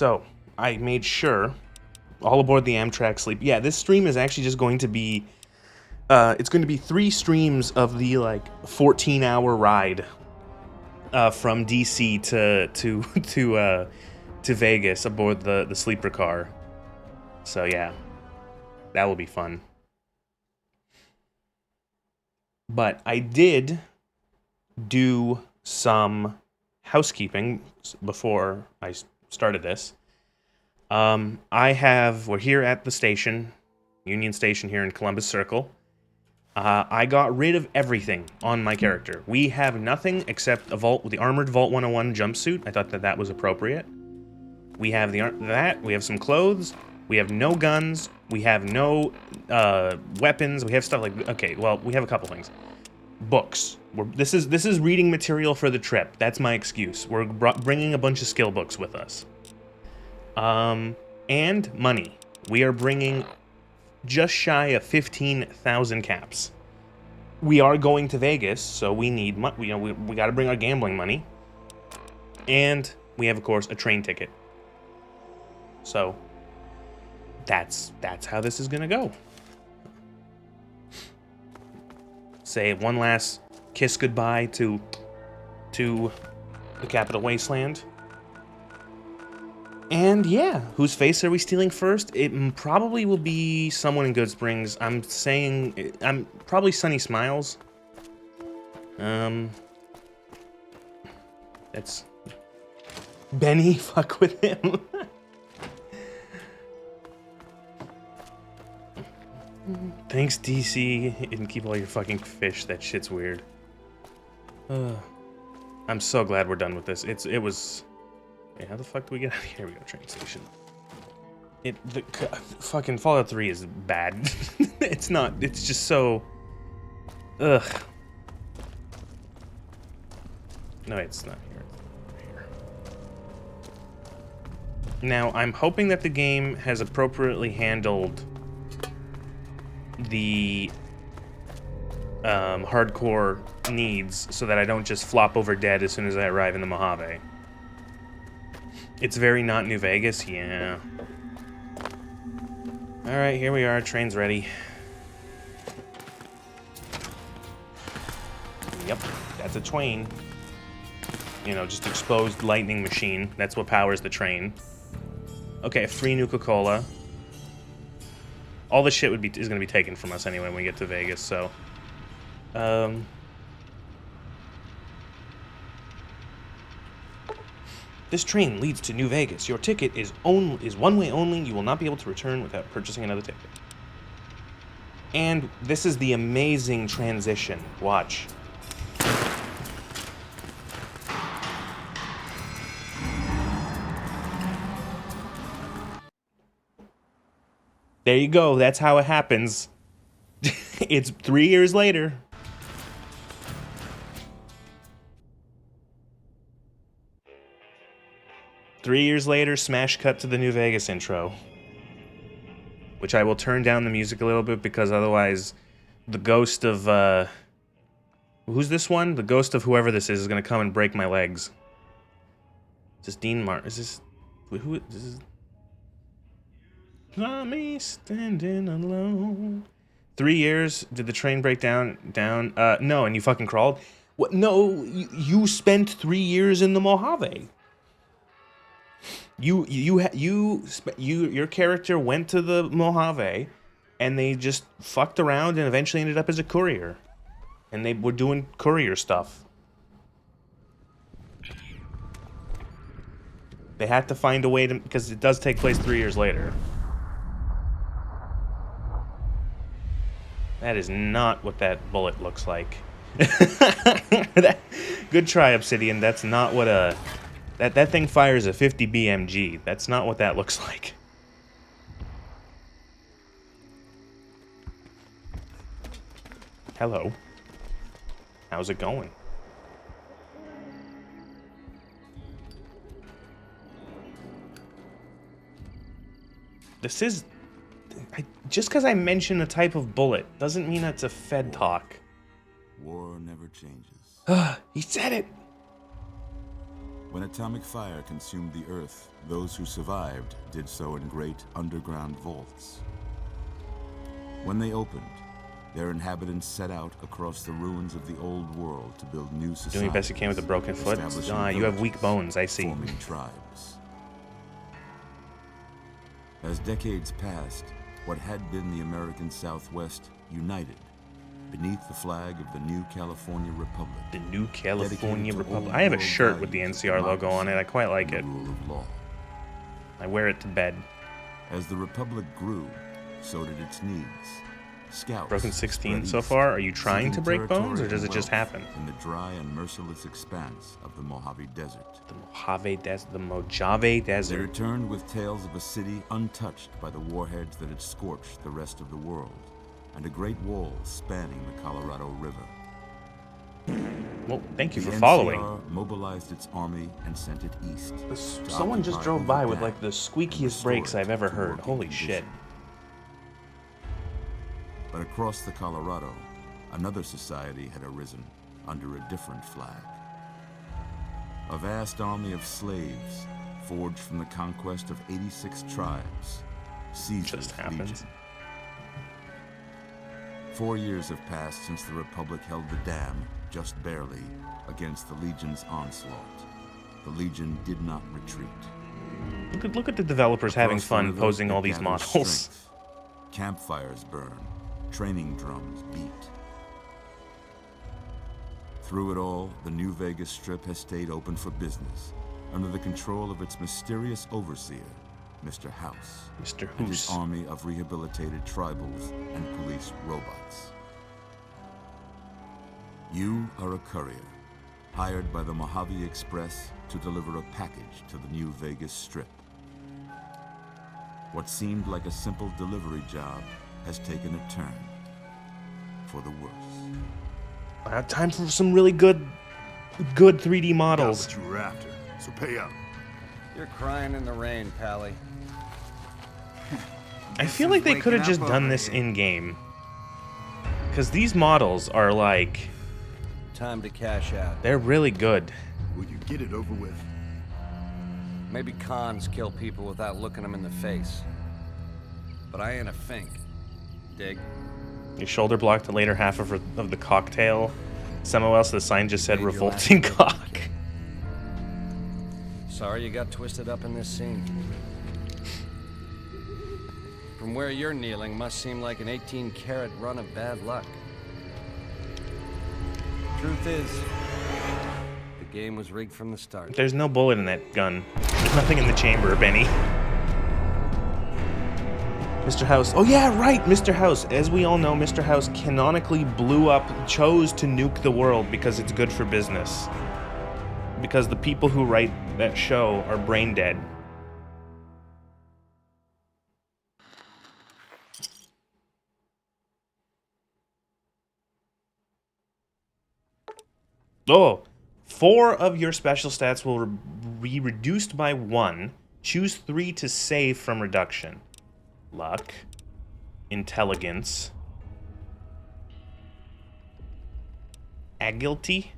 So, I made sure, all aboard the Amtrak sleep. Yeah, this stream is actually just going to be, it's going to be 3 streams of the, like, 14-hour ride from DC to Vegas aboard the sleeper car. So, yeah, that will be fun. But I did do some housekeeping before I started this. We're here at the station, Union Station here in Columbus Circle. I got rid of everything on my character. We have nothing except the armored Vault 101 jumpsuit. I thought that was appropriate. We have we have some clothes. We have no guns. We have no weapons. We have stuff like, okay, well, we have a couple things. Books. This is reading material for the trip. That's my excuse. We're bringing a bunch of skill books with us. And money. We are bringing just shy of 15,000 caps. We are going to Vegas, so we need money. We got to bring our gambling money. And we have, of course, a train ticket. So that's how this is gonna go. Say one last kiss goodbye to the Capital Wasteland. And yeah, whose face are we stealing first? It probably will be someone in Good Springs. I'm probably Sunny Smiles. That's Benny. Fuck with him. Thanks, DC, and keep all your fucking fish. That shit's weird. I'm so glad we're done with this. It was. Hey, how the fuck do we get out of here? Here we go, train station. Fucking Fallout 3 is bad. It's not. It's just so. Ugh. No, it's not here. It's here. Now, I'm hoping that the game has appropriately handled the hardcore needs so that I don't just flop over dead as soon as I arrive in the Mojave. It's very not New Vegas, yeah. Alright, here we are, train's ready. Yep, that's a train. You know, just exposed lightning machine. That's what powers the train. Okay, free Nuka-Cola. All this shit is gonna be taken from us anyway when we get to Vegas, so. This train leads to New Vegas. Your ticket is one way only. You will not be able to return without purchasing another ticket. And this is the amazing transition. Watch. There you go. That's how it happens. It's 3 years later. Three years later, smash cut to the New Vegas intro. Which I will turn down the music a little bit because otherwise the ghost of, who's this one? The ghost of whoever this is going to come and break my legs. Is this Dean Martin? Is this... Who is this? Saw me standing alone. 3 years. Did the train break down? No, and you fucking crawled? What? No, you spent 3 years in the Mojave. Your character went to the Mojave, and they just fucked around and eventually ended up as a courier. And they were doing courier stuff. They had to find a way to, because it does take place 3 years later. That is not what that bullet looks like. Good try, Obsidian. That's not what a... That thing fires a 50 BMG. That's not what that looks like. Hello. How's it going? This is... just because I mention a type of bullet doesn't mean it's a Fed talk. War never changes. He said it! When atomic fire consumed the Earth, those who survived did so in great underground vaults. When they opened, their inhabitants set out across the ruins of the old world to build new societies. Doing the best you can with a broken foot? You have weak bones, I see. Forming tribes. As decades passed, what had been the American Southwest united beneath the flag of the new California Republic. The new California Republic. I have a shirt with the NCR logo on it. I quite like it. Rule of law. I wear it to bed. As the Republic grew, so did its needs. Scouts Broken 16 so far? Are you trying to break bones, or does it just happen? In the dry and merciless expanse of the Mojave Desert. The Mojave They Desert. returned with tales of a city untouched by the warheads that had scorched the rest of the world, and a great wall spanning the Colorado River. Well, thank you for The following. NCR mobilized its army and sent it east. Someone just drove by with like the squeakiest brakes I've ever heard. Holy shit. But across the Colorado, another society had arisen under a different flag. A vast army of slaves, forged from the conquest of 86 tribes, Caesar's Just happens. Legion. 4 years have passed since the Republic held the dam, just barely, against the Legion's onslaught. The Legion did not retreat. Look at the developers having Across the fun river, posing it all these gathers models. strength. Campfires burn, training drums beat. Through it all, the New Vegas Strip has stayed open for business, under the control of its mysterious overseer, Mr. House, Mr. and his Hoos. army of rehabilitated tribals and police robots. You are a courier, hired by the Mojave Express to deliver a package to the New Vegas Strip. What seemed like a simple delivery job has taken a turn for the worse. Time for some really good 3D models. Got what you were after, so pay up. You're crying in the rain, Pally. I feel like they could have just done this in-game. Because these models are like, Time to cash out. they're really good. Will you get it over with? Maybe cons kill people without looking them in the face. But I ain't a fink. Dig? You shoulder blocked the later half of the cocktail. Somewhere else the sign just said Made your revolting last cock. Sorry you got twisted up in this scene. From where you're kneeling must seem like an 18-carat run of bad luck. Truth is, the game was rigged from the start. There's no bullet in that gun. There's nothing in the chamber, Benny. Mr. House. Oh yeah, right, Mr. House. As we all know, Mr. House canonically chose to nuke the world because it's good for business. Because the people who write that show are brain dead. Oh, 4 of your special stats will be reduced by 1. Choose 3 to save from reduction. Luck, intelligence, agility.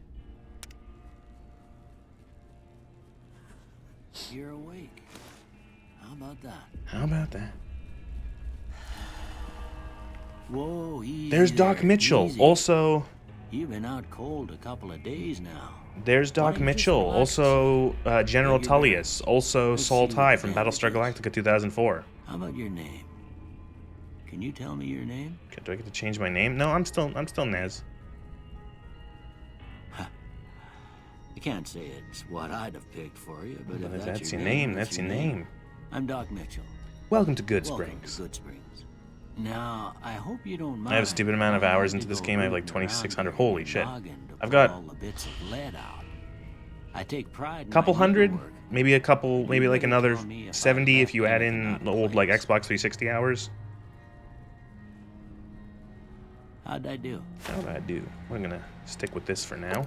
You're awake. How about that? How about that? Whoa, easy. There's Doc there, Mitchell. easy. Also, You've been out cold a couple of days now. there's Why Doc don't you just Mitchell. relax? Also, General Take it Tullius. Also, Let's Saul see Ty what from the Battlestar damage is. Galactica 2004. How about your name? Can you tell me your name? Okay, do I get to change my name? No, I'm still Nez. I can't say it's what I'd have picked for you, but But if that's your your name. That's your name. I'm Doc Mitchell. Welcome to Good Welcome Springs. to Good Springs. Now, I hope you don't mind. I have a stupid amount of I'll hours have into to this go game. I have like rooting around 2,600. your Holy shit. noggin to I've pull got all the bits of lead out. I take pride in couple my hundred, needlework. maybe a couple, maybe like better another tell me if I 70 if left you add anything in out the of old like place. Xbox 360 hours. How'd I do? How do I do? We're gonna stick with this for now.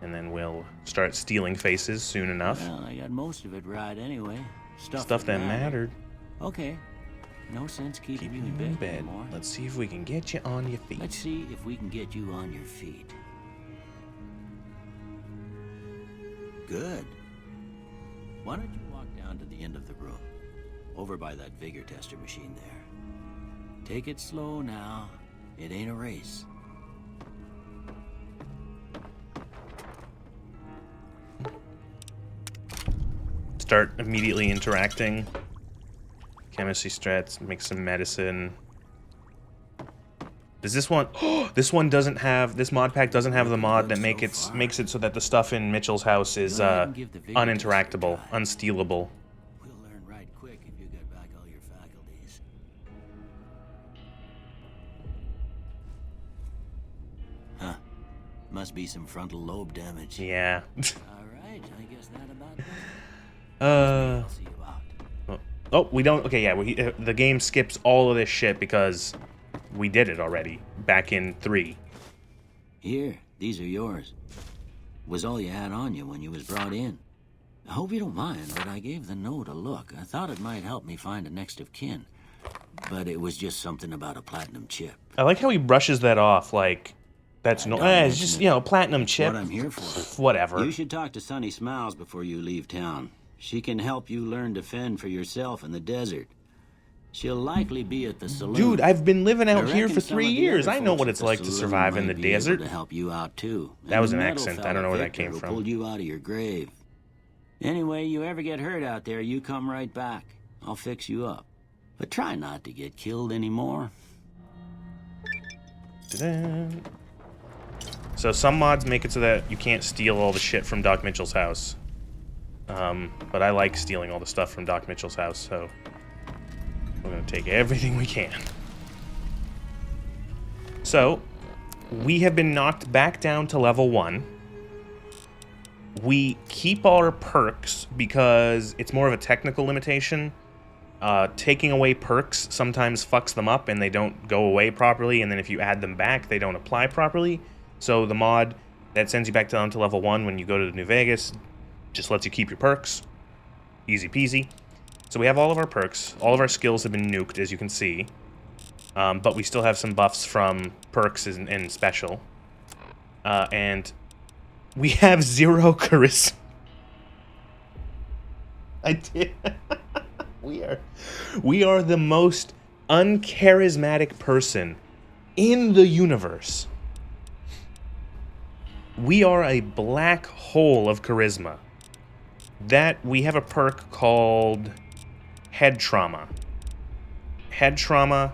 And then we'll start stealing faces soon enough. Well, I got most of it right anyway. Stuff that mattered. Okay. No sense keeping Keep you you in bed. anymore. Let's see if we can get you on your feet. Let's see if we can get you on your feet. Good. Why don't you walk down to the end of the room, over by that vigor tester machine there. Take it slow now. It ain't a race. Start immediately interacting. Chemistry strats, make some medicine. Does this one... this one doesn't have... This mod pack doesn't have the mod that makes it so that the stuff in Mitchell's house is uninteractable, unstealable. We'll learn right quick if you get back all your faculties. Huh. Must be some frontal lobe damage. Yeah. Alright, I guess that about does it. I'll see you out. Oh, we don't... Okay, yeah, the game skips all of this shit because we did it already, back in 3. Here, these are yours. Was all you had on you when you was brought in. I hope you don't mind, but I gave the note a look. I thought it might help me find a next of kin. But it was just something about a platinum chip. I like how he brushes that off, like... That's no... it's just, you know, platinum chip. What I'm here for. Whatever. You should talk to Sunny Smiles before you leave town. She can help you learn to fend for yourself in the desert. She'll likely be at the saloon. Dude, I've been living out here for some 3 of the years. other I know folks what at it's the like to saloon survive in the might be able desert. to help you out too. That And was the an metal accent. I fella don't know where that Victor came will from. Pull you out of your grave. Anyway, you ever get hurt out there, you come right back. I'll fix you up. But try not to get killed anymore. Ta-da. So some mods make it so that you can't steal all the shit from Doc Mitchell's house. But I like stealing all the stuff from Doc Mitchell's house, so we're gonna take everything we can. So, we have been knocked back down to level 1. We keep our perks because it's more of a technical limitation. Taking away perks sometimes fucks them up and they don't go away properly, and then if you add them back, they don't apply properly. So the mod that sends you back down to level 1 when you go to New Vegas just lets you keep your perks. Easy peasy. So we have all of our perks. All of our skills have been nuked, as you can see. But we still have some buffs from perks and special. And we have 0 charisma. I did. We are the most uncharismatic person in the universe. We are a black hole of charisma. That we have a perk called Head Trauma. Head Trauma.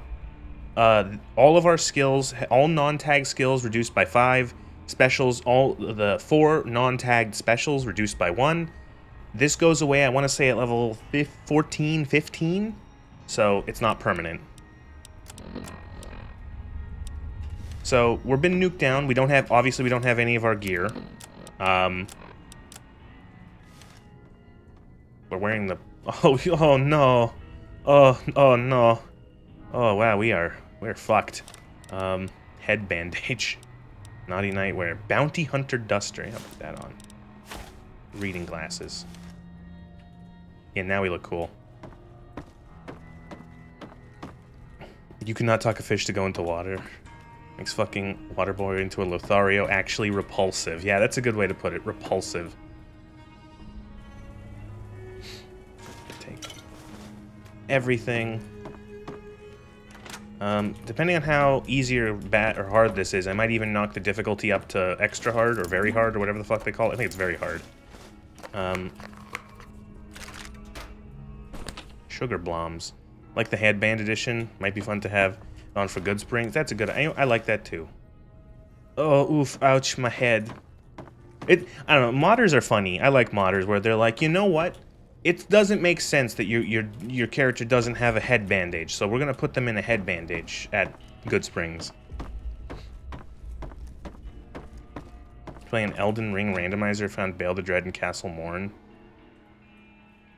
All of our skills, all non-tag skills reduced by 5. Specials, all the 4 non-tagged specials reduced by 1. This goes away, I want to say, at level 14, 15. So it's not permanent. So we're been nuked down. We don't have, obviously, we don't have any of our gear. We're wearing the... Oh no. Oh no. Oh wow, we're fucked. Head bandage. Naughty nightwear. Bounty hunter duster. Yeah, I'll put that on. Reading glasses. Yeah, now we look cool. You cannot talk a fish to go into water. Makes fucking water boy into a Lothario actually repulsive. Yeah, that's a good way to put it. Repulsive. Take everything. Depending on how easy or bad or hard this is, I might even knock the difficulty up to extra hard or very hard or whatever the fuck they call it. I think it's very hard. Sugar Bloms. Like the headband edition. Might be fun to have on for Good Springs. That's a good... I like that too. Oh, oof. Ouch, my head. I don't know. Modders are funny. I like modders where they're like, you know what? It doesn't make sense that your character doesn't have a head bandage, so we're gonna put them in a head bandage at Good Springs. Play an Elden Ring randomizer, found Bale the Dread in Castle Morn.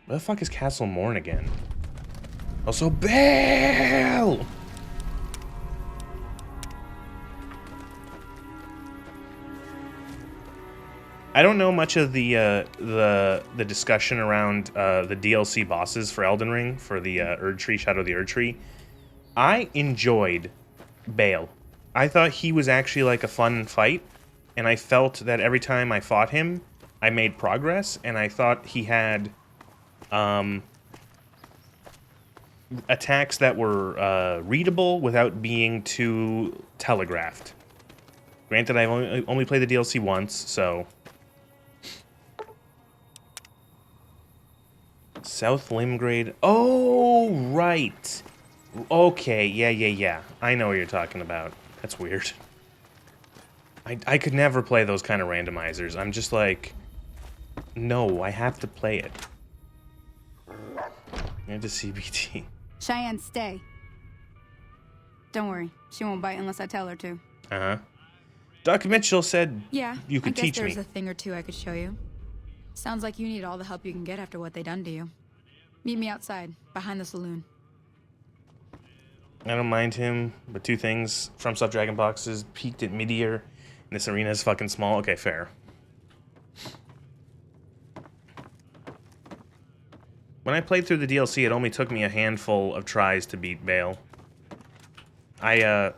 Where the fuck is Castle Morn again? Also, Bale! I don't know much of the discussion around the DLC bosses for Elden Ring, for the Erdtree, Shadow of the Erdtree. I enjoyed Bale. I thought he was actually like a fun fight, and I felt that every time I fought him, I made progress, and I thought he had attacks that were readable without being too telegraphed. Granted, I've only played the DLC once, so... South Limgrade. Oh, right. Okay, yeah. I know what you're talking about. That's weird. I could never play those kind of randomizers. I'm just like... No, I have to play it. And to CBT. Cheyenne, stay. Don't worry, she won't bite unless I tell her to. Uh-huh. Doc Mitchell said Yeah, you could teach me. there's a thing or two I could show you. Sounds like you need all the help you can get after what they done to you. Meet me outside, behind the saloon. I don't mind him, but two things. FromSoft Dragon boxes peaked at mid-year, and this arena is fucking small. Okay, fair. When I played through the DLC, it only took me a handful of tries to beat Bale. I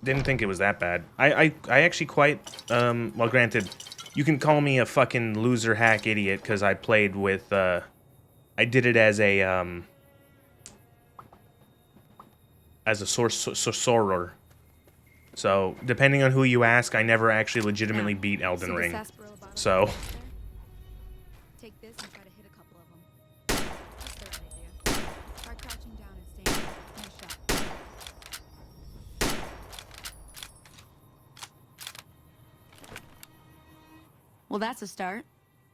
didn't think it was that bad. I actually quite, well, granted, you can call me a fucking loser hack idiot because I played with, I did it as a sorcerer. So, depending on who you ask, I never actually legitimately beat Elden Ring. So... Take this and try to hit a couple of them. That's the right idea. Try crouching down and staying in a shot. Well, that's a start.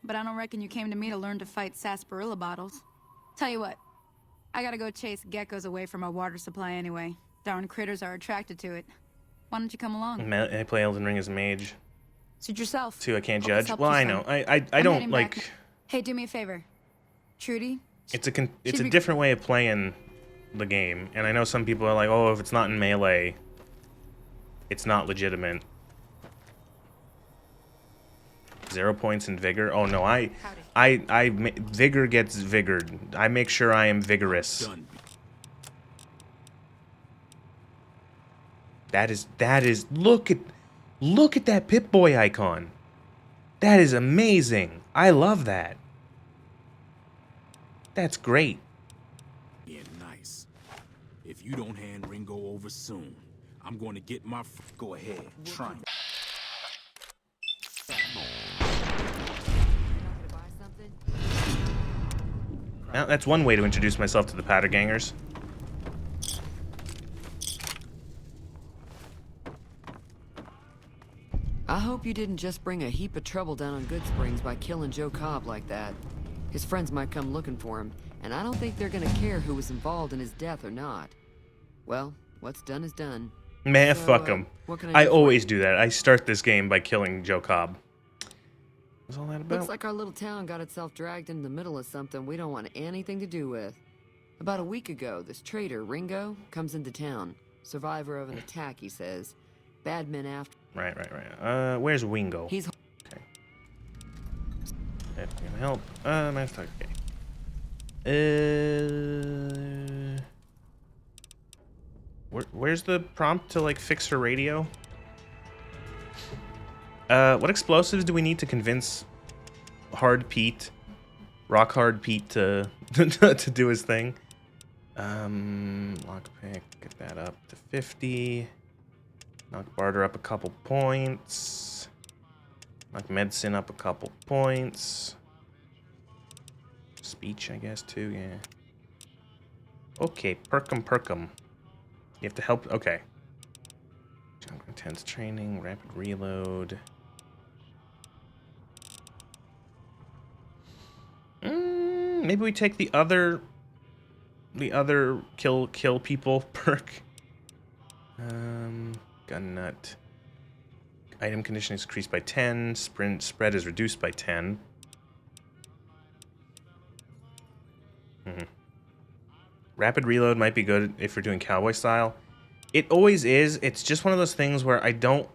But I don't reckon you came to me to learn to fight sarsaparilla bottles. Tell you what, I gotta go chase geckos away from our water supply anyway. Darn critters are attracted to it. Why don't you come along? I play Elden Ring as a mage. Suit yourself. Too, I can't Hope this judge. helps Well, you I some. know. I I'm don't, heading like... back. Hey, do me a favor. Trudy? It's a different way of playing the game. And I know some people are like, oh, if it's not in melee, it's not legitimate. 0 points in vigor. Oh no, vigor gets vigored. I make sure I am vigorous. That is look at that Pip-Boy icon. That is amazing. I love that. That's great. Yeah, nice. If you don't hand Ringo over soon, I'm going to get my... Go ahead, try. Now, that's one way to introduce myself to the Pattergangers. I hope you didn't just bring a heap of trouble down on Good Springs by killing Joe Cobb like that. His friends might come looking for him, and I don't think they're gonna care who was involved in his death or not. Well, what's done is done. Man, So, fuck him. what can I do for always you? do that. I start this game by killing Joe Cobb. What's all that about? Looks like our little town got itself dragged into the middle of something we don't want anything to do with. About a week ago, this traitor, Ringo, comes into town. Survivor of an attack, he says. Bad men after... Right. Where's Wingo? He's... Okay. That's gonna help. Nice talk. Okay. Where's the prompt to, like, fix her radio? What explosives do we need to convince Rock Hard Pete to to do his thing? Lockpick, get that up to 50. Knock Barter up a couple points. Knock Medicine up a couple points. Speech, I guess, too, yeah. Okay, perk 'em. You have to help, okay. Junk Intense Training, Rapid Reload. Maybe we take the other kill people perk. Gun Nut. Item condition is increased by 10. Sprint spread is reduced by 10. Rapid reload might be good if you're doing cowboy style. It always is. It's just one of those things where I don't...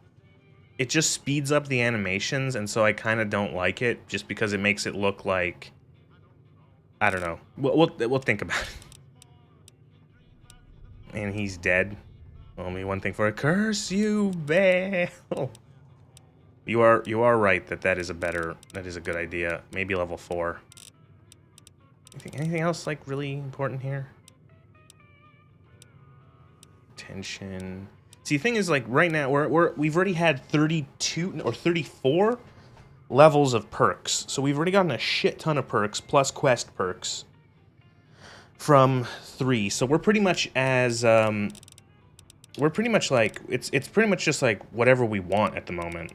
It just speeds up the animations, and so I kind of don't like it, just because it makes it look like... I don't know. We'll think about it. And he's dead. Only one thing for it. Curse you, Bale! You are right that is a good idea. Maybe level 4. Anything else like really important here? Tension. See, the thing is, like, right now we've already had 32 or 34 levels of perks, so we've already gotten a shit ton of perks plus quest perks from 3. So we're pretty much as we're pretty much like it's pretty much just like whatever we want at the moment.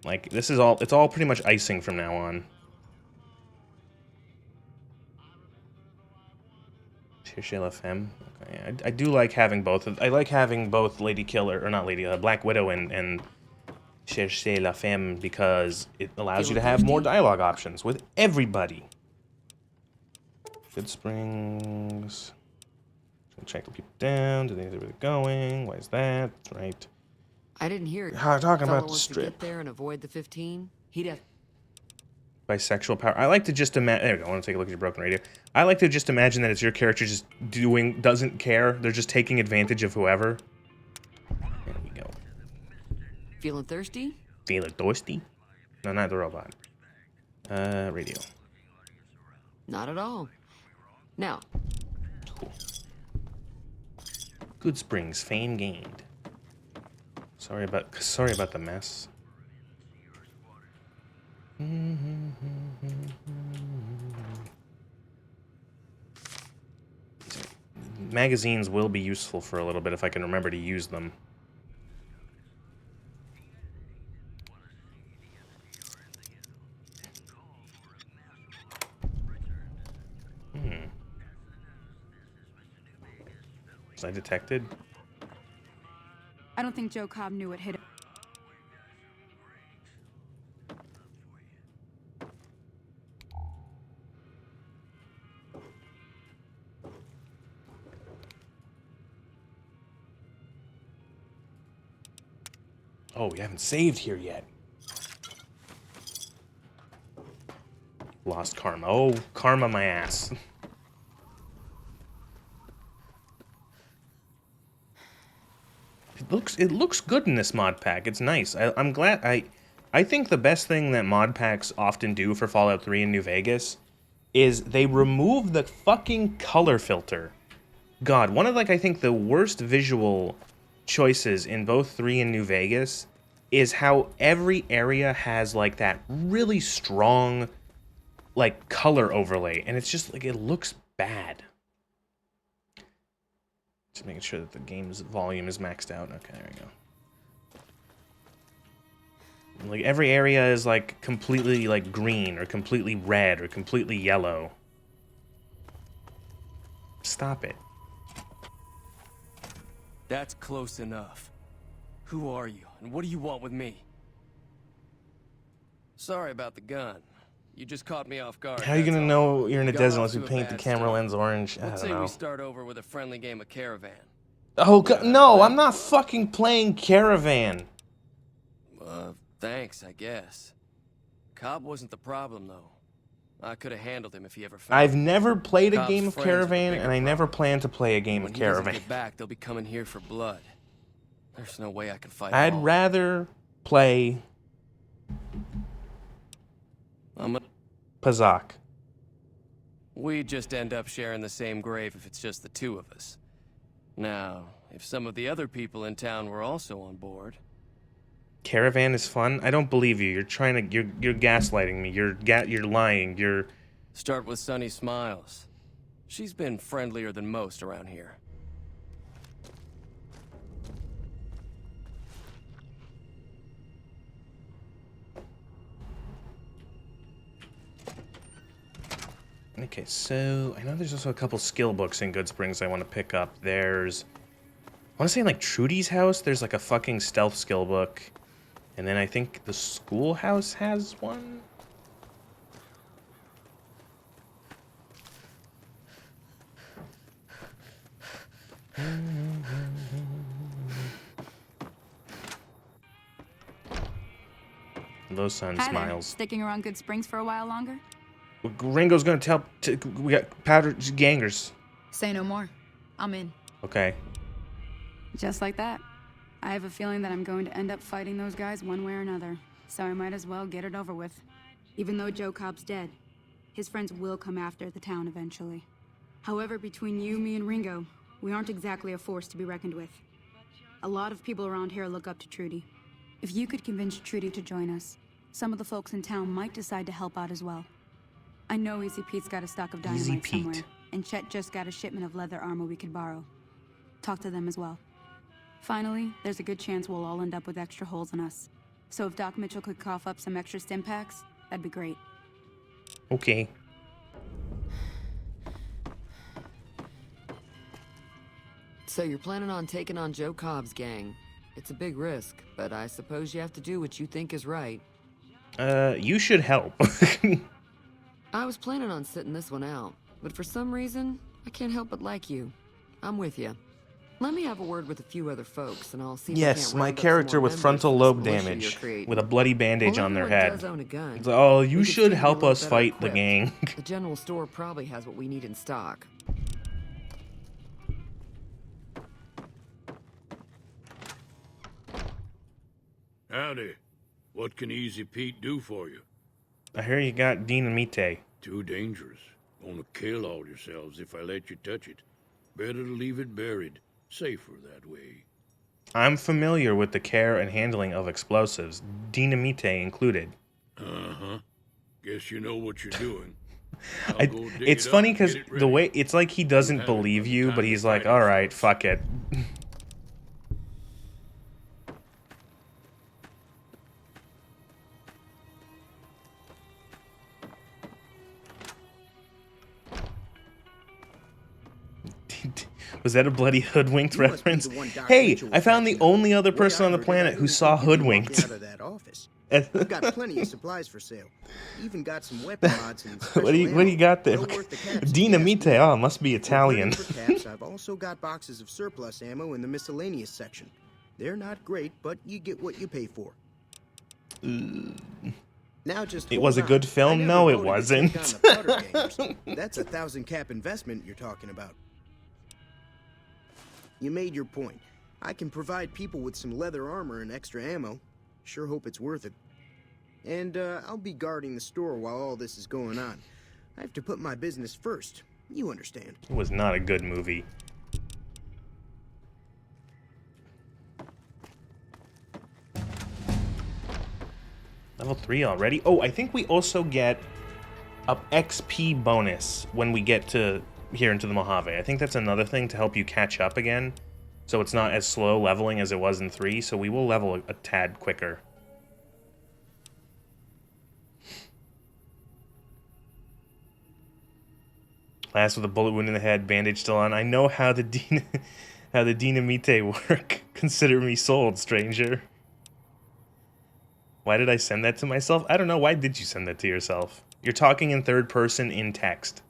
Like it's all pretty much icing from now on. Cherchez la femme. Okay, I do like having both. I like having both Lady Killer, or not Lady, Black Widow and Cherchez la femme because it allows you to have more dialogue options with everybody. Good Springs. Check the people down. Do they know where they're going? Why is that? Right. I didn't hear it. Talking about the wants strip. to get there and avoid the 15. He'd have. Bisexual power. I like to just imagine. There we go. I want to take a look at your broken radio. I like to just imagine that it's your character just doesn't care. They're just taking advantage of whoever. There we go. Feeling thirsty? Feeling thirsty? No, not the robot. Radio. Not at all. Now. Cool. Good Springs, fame gained. Sorry about the mess. Magazines will be useful for a little bit if I can remember to use them. Was I detected? I don't think Joe Cobb knew what hit him. Oh, we haven't saved here yet. Lost karma. Oh, karma my ass. It looks good in this mod pack. It's nice. I'm glad. I think the best thing that mod packs often do for Fallout 3 in New Vegas is they remove the fucking color filter. God, one of like I think the worst visual choices in both 3 and New Vegas is how every area has like that really strong like color overlay, and it's just like it looks bad. Just making sure that the game's volume is maxed out. Okay, there we go. Like every area is like completely like green or completely red or completely yellow. Stop it. That's close enough. Who are you, and what do you want with me? Sorry about the gun. You just caught me off guard. How are you gonna know you're in a Got desert off unless you to a paint the bad camera start. lens orange? I Let's don't say know. we start over with a friendly game of Caravan. Oh, no, I'm not fucking playing Caravan. Thanks, I guess. Cobb wasn't the problem, though. I could have handled him if he ever found I've me. never played a Cobb's game of friends are the Caravan, bigger and I never problem. plan to play a game When of he doesn't Caravan. get back, they'll be coming here for blood. There's no way I can fight I'd them all. rather play Pazak. We just end up sharing the same grave if it's just the two of us. Now, if some of the other people in town were also on board... Caravan is fun? I don't believe you. You're trying to... You're gaslighting me. You're lying. You're... Start with Sunny Smiles. She's been friendlier than most around here. Okay, so I know there's also a couple skill books in Good Springs I want to pick up. There's... I want to say in, like, Trudy's house, there's, like, a fucking stealth skill book. And then I think the schoolhouse has one? Those sun Hi there. smiles. Sticking around Good Springs for a while longer? Ringo's gonna we got powdered gangers. Say no more. I'm in. Okay. Just like that. I have a feeling that I'm going to end up fighting those guys one way or another, so I might as well get it over with. Even though Joe Cobb's dead, his friends will come after the town eventually. However, between you, me, and Ringo, we aren't exactly a force to be reckoned with. A lot of people around here look up to Trudy. If you could convince Trudy to join us, some of the folks in town might decide to help out as well. I know Easy Pete's got a stock of dynamite somewhere, and Chet just got a shipment of leather armor we could borrow. Talk to them as well. Finally, there's a good chance we'll all end up with extra holes in us. So if Doc Mitchell could cough up some extra stim packs, that'd be great. Okay. So you're planning on taking on Joe Cobb's gang. It's a big risk, but I suppose you have to do what you think is right. You should help. I was planning on sitting this one out, but for some reason, I can't help but like you. I'm with you. Let me have a word with a few other folks, and I'll see if I Yes, can't my round up character some more with frontal members for lobe this militia damage, you're creating. with a bloody bandage Well, on their everyone head. does own a gun. It's like, oh, you We could should seem to be a help little us better fight the equipped. gang. The general store probably has what we need in stock. Howdy. What can Easy Pete do for you? I hear you got dynamite. Too dangerous. Gonna kill all yourselves if I let you touch it. Better to leave it buried. Safer that way. I'm familiar with the care and handling of explosives, dynamite included. Uh-huh. Guess you know what you're doing. It's funny because the way it's like he doesn't believe you, but he's like, all right, fuck it. Was that a bloody Hoodwinked reference? Hey, I found the only other person on the planet who saw Hoodwinked. Out of that office. We've got plenty of supplies for sale. Even got some weapon mods and What do you got there? Dynamite, oh, must be Italian. For caps, I've also got boxes of surplus ammo in the miscellaneous section. They're not great, but you get what you pay for. Now just it was a good film? No, it wasn't. That's a 1,000 cap investment you're talking about. You made your point. I can provide people with some leather armor and extra ammo. Sure hope it's worth it. And I'll be guarding the store while all this is going on. I have to put my business first. You understand. It was not a good movie. Level 3 already? Oh, I think we also get a XP bonus when we get to here into the Mojave. I think that's another thing to help you catch up again. So it's not as slow leveling as it was in 3, so we will level a tad quicker. Last with a bullet wound in the head, bandage still on. I know how the dynamite work. Consider me sold, stranger. Why did I send that to myself? I don't know. Why did you send that to yourself? You're talking in third person in text.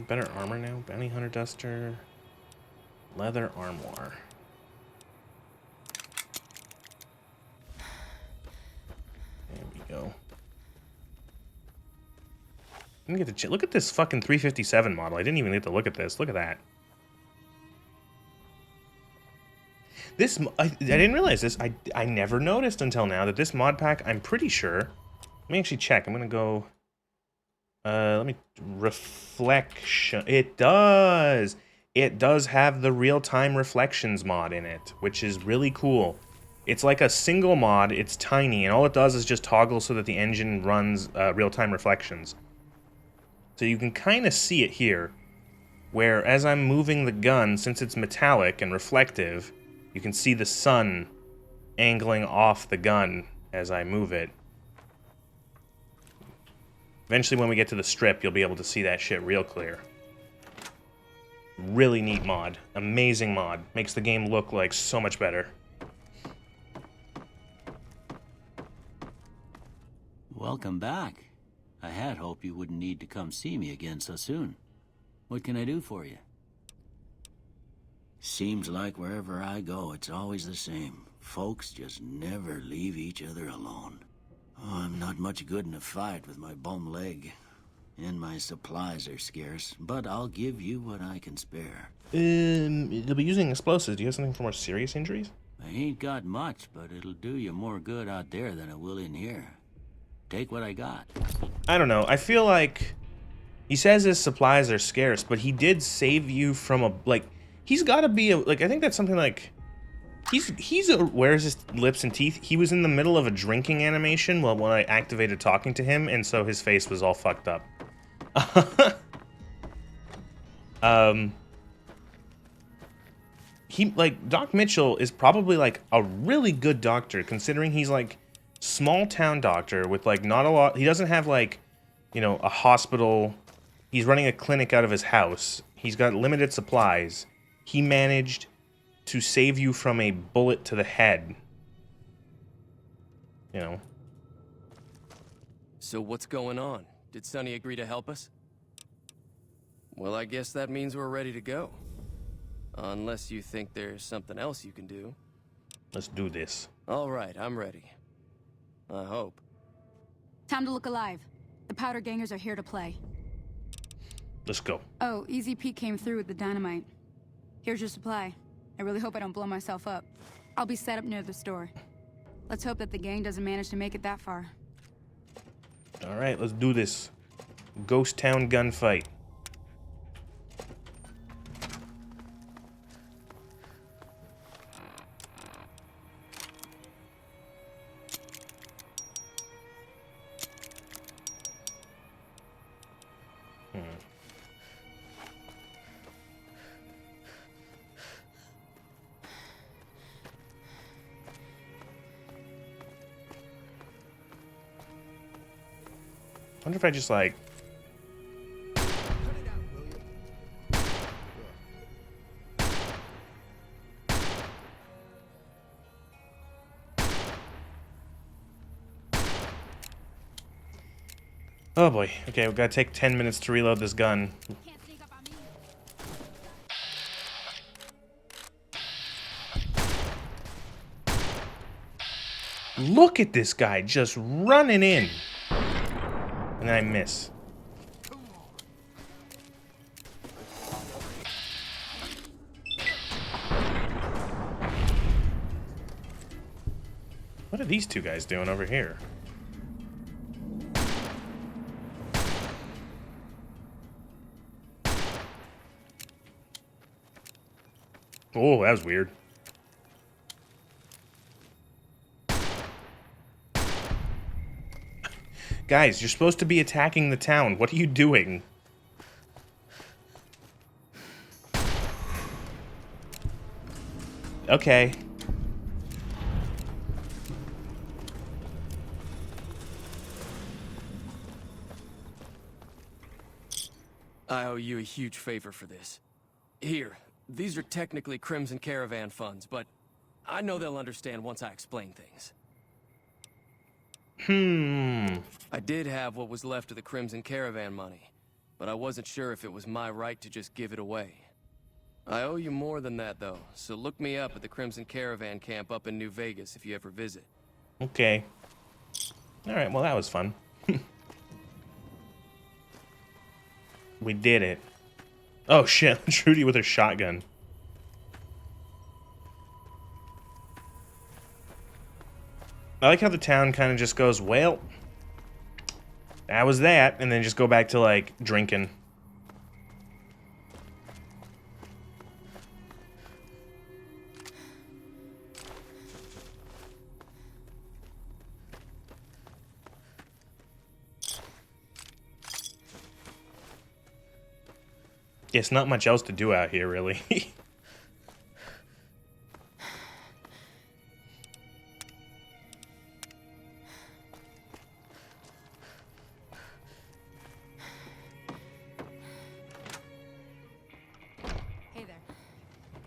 Better armor now. Bounty Hunter Duster. Leather armoire. There we go. Let me get the look at this fucking 357 model. I didn't even get to look at this. Look at that. This I didn't realize this. I never noticed until now that this mod pack. I'm pretty sure. Let me actually check. I'm gonna go. Let me reflection. It does. It does have the real-time reflections mod in it, which is really cool. It's like a single mod. It's tiny, and all it does is just toggle so that the engine runs real-time reflections. So you can kind of see it here, where as I'm moving the gun, since it's metallic and reflective, you can see the sun angling off the gun as I move it. Eventually, when we get to the strip, you'll be able to see that shit real clear. Really neat mod. Amazing mod. Makes the game look like so much better. Welcome back. I had hoped you wouldn't need to come see me again so soon. What can I do for you? Seems like wherever I go, it's always the same. Folks just never leave each other alone. Oh, I'm not much good in a fight with my bum leg. And my supplies are scarce, but I'll give you what I can spare. You'll be using explosives. Do you have something for more serious injuries? I ain't got much, but it'll do you more good out there than it will in here. Take what I got. I don't know. I feel like he says his supplies are scarce, but he did save you from a, like, he's got to be a, like, I think that's something like, where's his lips and teeth? He was in the middle of a drinking animation when I activated talking to him, and so his face was all fucked up. Doc Mitchell is probably like a really good doctor, considering he's like small town doctor with like not a lot. He doesn't have like, you know, a hospital. He's running a clinic out of his house. He's got limited supplies. He managed to save you from a bullet to the head. You know. So what's going on? Did Sonny agree to help us? Well, I guess that means we're ready to go. Unless you think there's something else you can do. Let's do this. All right, I'm ready. I hope. Time to look alive. The powder gangers are here to play. Let's go. Oh, Easy Pete came through with the dynamite. Here's your supply. I really hope I don't blow myself up. I'll be set up near the store. Let's hope that the gang doesn't manage to make it that far. All right, let's do this. Ghost Town gunfight. I wonder if I just like... Oh boy. Okay, we've got to take 10 minutes to reload this gun. Look at this guy just running in. And then I miss. What are these two guys doing over here? Oh, that was weird. Guys, you're supposed to be attacking the town. What are you doing? Okay. I owe you a huge favor for this. Here, these are technically Crimson Caravan funds, but I know they'll understand once I explain things. I did have what was left of the Crimson Caravan money, but I wasn't sure if it was my right to just give it away. I owe you more than that, though, so look me up at the Crimson Caravan camp up in New Vegas if you ever visit. Okay. Alright, well that was fun. We did it. Oh shit, Trudy with her shotgun. I like how the town kind of just goes, well, that was that, and then just go back to, like, drinking. Yes, not much else to do out here, really.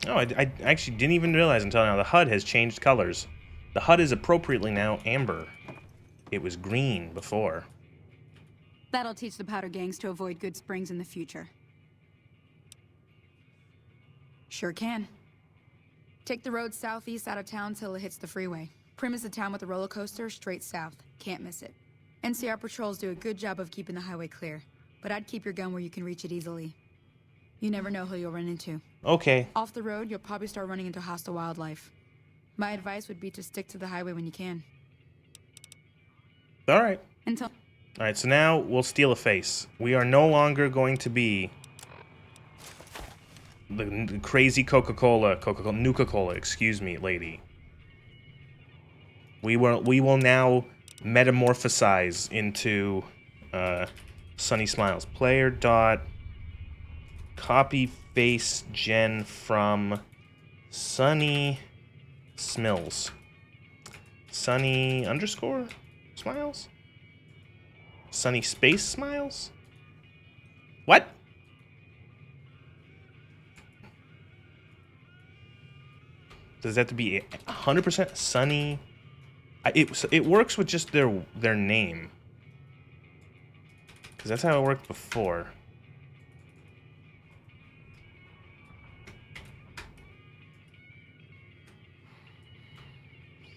Oh, I actually didn't even realize until now the HUD has changed colors. The HUD is appropriately now amber. It was green before. That'll teach the powder gangs to avoid Good Springs in the future. Sure can. Take the road southeast out of town till it hits the freeway. Prim is the town with the roller coaster straight south. Can't miss it. NCR patrols do a good job of keeping the highway clear, but I'd keep your gun where you can reach it easily. You never know who you'll run into. Okay. Off the road, you'll probably start running into hostile wildlife. My advice would be to stick to the highway when you can. All right. Until... All right, so now we'll steal a face. We are no longer going to be the crazy Nuka-Cola, excuse me, lady. We will now metamorphosize into Sunny Smiles. Player dot copy face gen from Sunny Smills. Sunny underscore Smiles? Sunny Space Smiles? What? Does that have to be 100% Sunny? It works with just their name. Because that's how it worked before.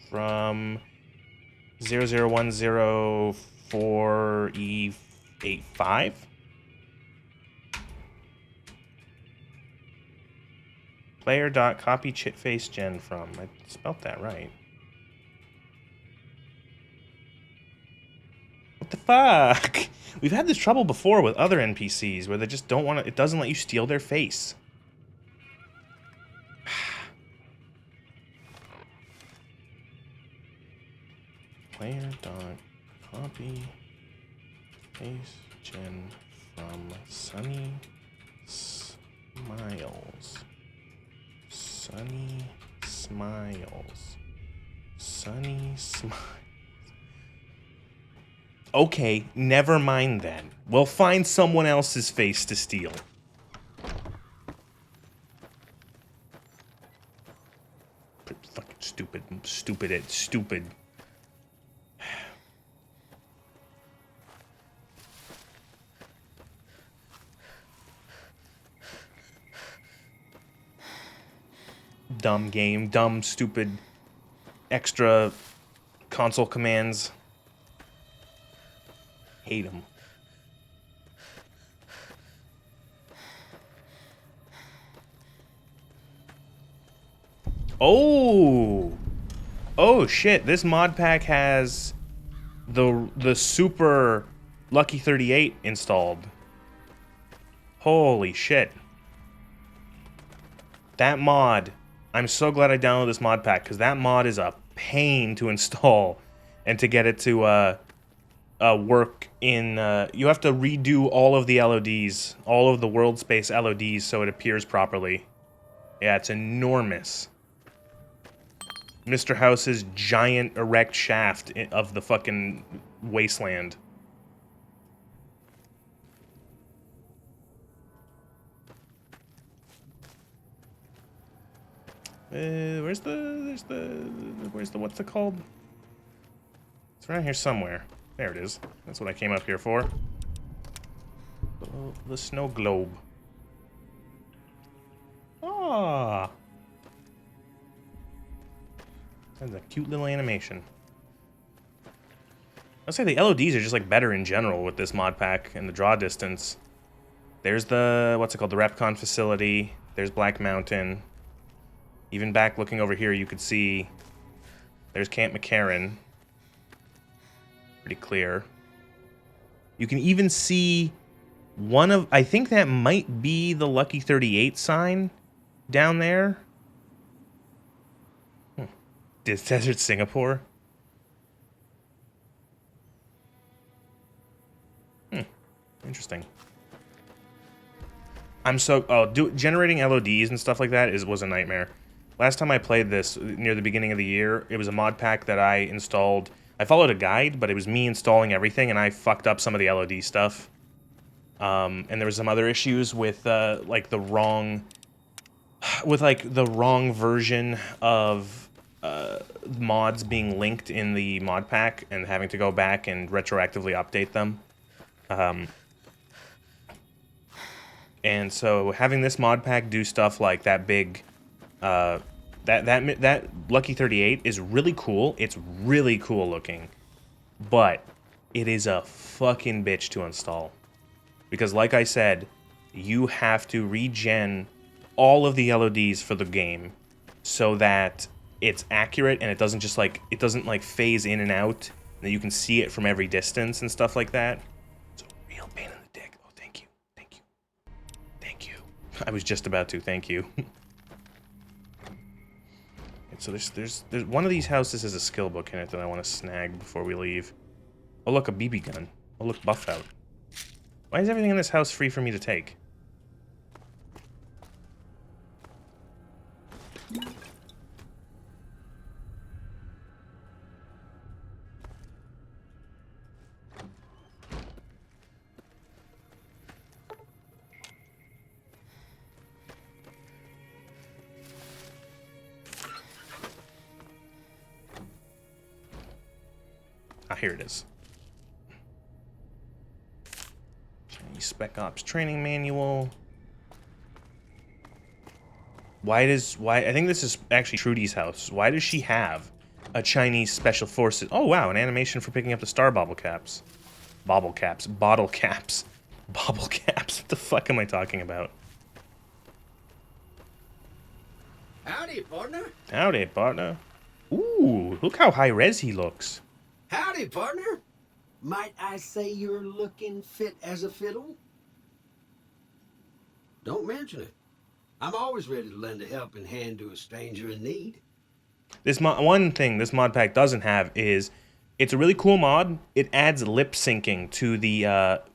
From 00104E85? Player.copy face gen from. I spelled that right. What the fuck? We've had this trouble before with other NPCs where they just don't want to. It doesn't let you steal their face. Player.copy face gen from Sunny Smiles. Sunny Smiles. Sunny Smiles. Okay, never mind then. We'll find someone else's face to steal. Fucking stupid. Dumb game, dumb, stupid, extra console commands. Hate them. Oh shit, this mod pack has the super Lucky 38 installed. Holy shit. That mod, I'm so glad I downloaded this mod pack, because that mod is a pain to install and to get it to work in... you have to redo all of the LODs, all of the world space LODs, so it appears properly. Yeah, it's enormous. Mr. House's giant erect shaft of the fucking wasteland. Where's the what's it called? It's around here somewhere. There it is. That's what I came up here for. The snow globe. Ah. That's a cute little animation. I'll say the LODs are just like better in general with this mod pack and the draw distance. There's the, what's it called, the Repcon facility. There's Black Mountain. Even back looking over here, you could see there's Camp McCarran. Pretty clear. You can even see one of, I think that might be the Lucky 38 sign down there. Desert Singapore. Interesting. I'm so... generating LODs and stuff like that was a nightmare. Last time I played this, near the beginning of the year, it was a mod pack that I installed. I followed a guide, but it was me installing everything, and I fucked up some of the LOD stuff. And there was some other issues with, like, the wrong version of mods being linked in the mod pack and having to go back and retroactively update them. And so having this mod pack do stuff like that big, that Lucky 38 is really cool. It's really cool looking, but it is a fucking bitch to install. Because like I said, you have to regen all of the LODs for the game so that it's accurate and it doesn't just like, it doesn't like phase in and out, and that you can see it from every distance and stuff like that. It's a real pain in the dick. Oh, thank you. Thank you. Thank you. I was just about to, thank you. So there's one of these houses has a skill book in it that I want to snag before we leave. Oh look, a BB gun. Oh look, buff out. Why is everything in this house free for me to take? Ah, here it is. Chinese Spec Ops training manual. I think this is actually Trudy's house. Why does she have a Chinese Special Forces? Oh wow, an animation for picking up the star bobble caps. Bobble caps. Bottle caps. Bobble caps. What the fuck am I talking about? Howdy, partner. Howdy, partner. Ooh, look how high res he looks. Howdy, partner. Might I say you're looking fit as a fiddle? Don't mention it. I'm always ready to lend a helping hand to a stranger in need. One thing this mod pack doesn't have is, it's a really cool mod. It adds lip syncing to the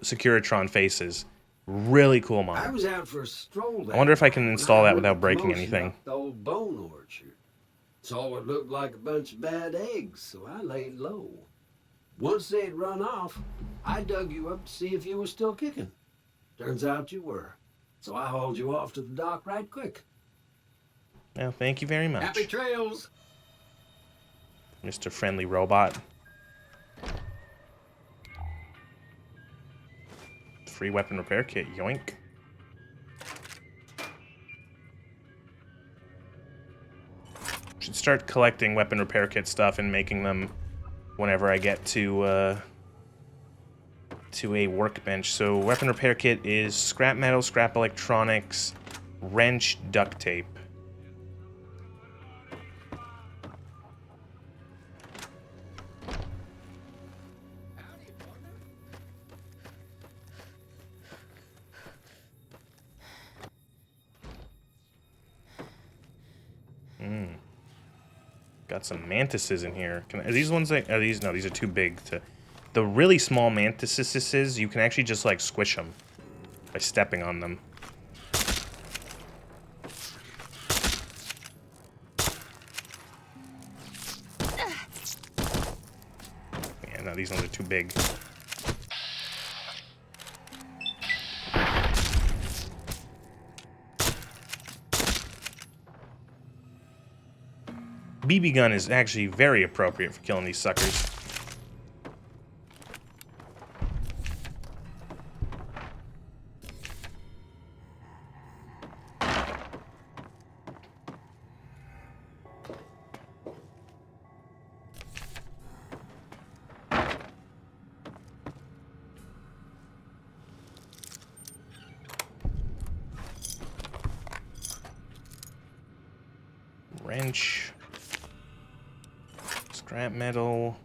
Securitron faces. Really cool mod. I was out for a stroll. I wonder if I can install that without breaking anything. The old bone orchard. Saw what looked like a bunch of bad eggs, so I laid low. Once they'd run off, I dug you up to see if you were still kicking. Turns out you were. So I hauled you off to the dock right quick. Well, thank you very much. Happy trails, Mr. Friendly Robot. Free weapon repair kit, yoink. Should start collecting weapon repair kit stuff and making them whenever I get to a workbench. So weapon repair kit is scrap metal, scrap electronics, wrench, duct tape. Got some mantises in here. Are these ones that, are these, no, these are too big to, the really small mantises, you can actually just like squish them by stepping on them. Yeah, no, these ones are too big. BB gun is actually very appropriate for killing these suckers. Wrench. Scrap metal.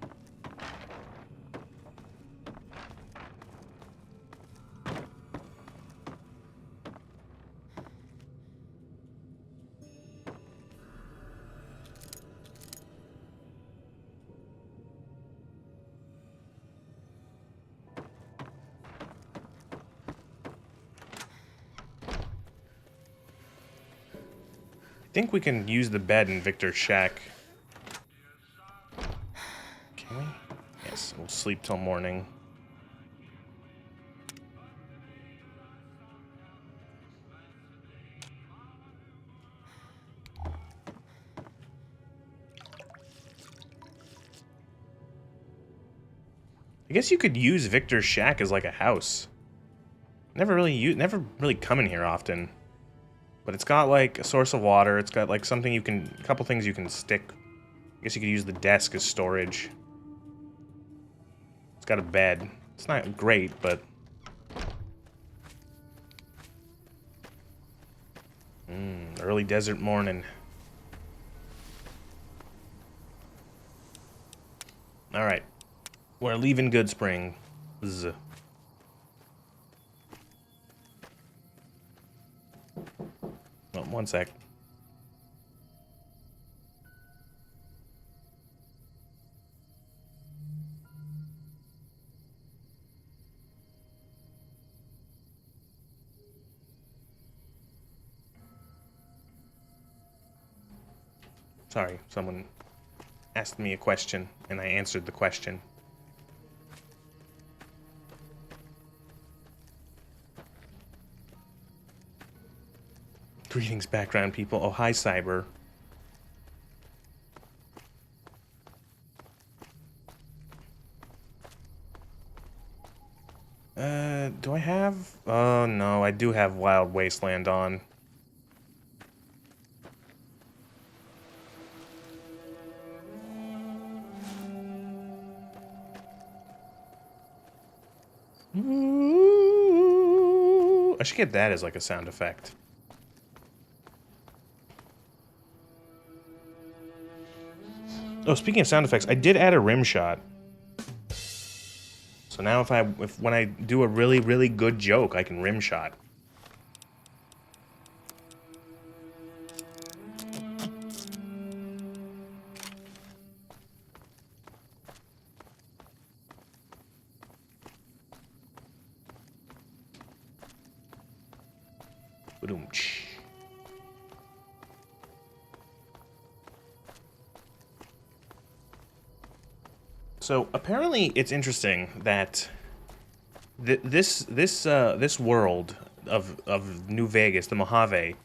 I think we can use the bed in Victor's shack. Can we? Yes, we'll sleep till morning. I guess you could use Victor's shack as like a house. Never really come in here often. But it's got like a source of water, it's got like something you can, a couple things you can stick. I guess you could use the desk as storage. It's got a bed. It's not great, but... early desert morning. Alright. We're leaving Goodsprings. Oh, one sec. Sorry, someone asked me a question, and I answered the question. Greetings, background people. Oh, hi, Cyber. Do I have... Oh, no, I do have Wild Wasteland on. Ooh, I should get that as like a sound effect. Oh, speaking of sound effects, I did add a rim shot. So now when I do a really, really good joke, I can rim shot. Ba-doom-tsh. So apparently, it's interesting that this world of New Vegas, the Mojave,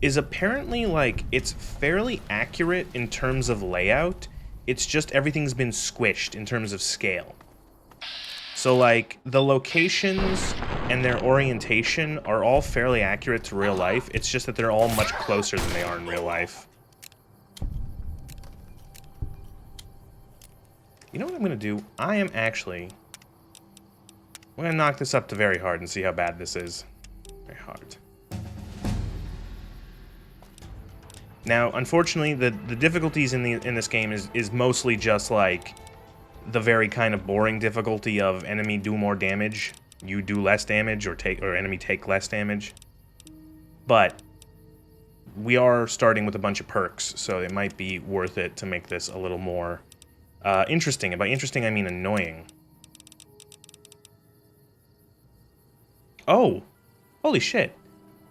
is apparently like it's fairly accurate in terms of layout. It's just everything's been squished in terms of scale. So like the locations and their orientation are all fairly accurate to real life. It's just that they're all much closer than they are in real life. You know what I'm gonna do? I'm gonna knock this up to very hard and see how bad this is. Very hard. Now, unfortunately, the difficulties in this game is mostly just like the very kind of boring difficulty of enemy do more damage, you do less damage, or enemy take less damage. But we are starting with a bunch of perks, so it might be worth it to make this a little more interesting. And by interesting, I mean annoying. Oh! Holy shit.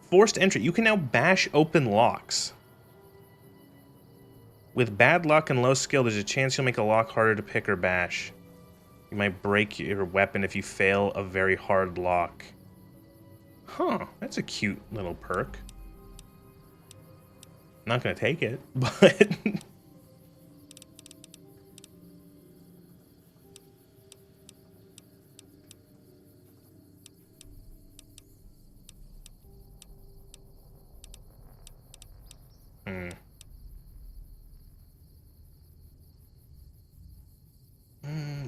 Forced entry. You can now bash open locks. With bad luck and low skill, there's a chance you'll make a lock harder to pick or bash. You might break your weapon if you fail a very hard lock. Huh, that's a cute little perk. Not gonna take it, but...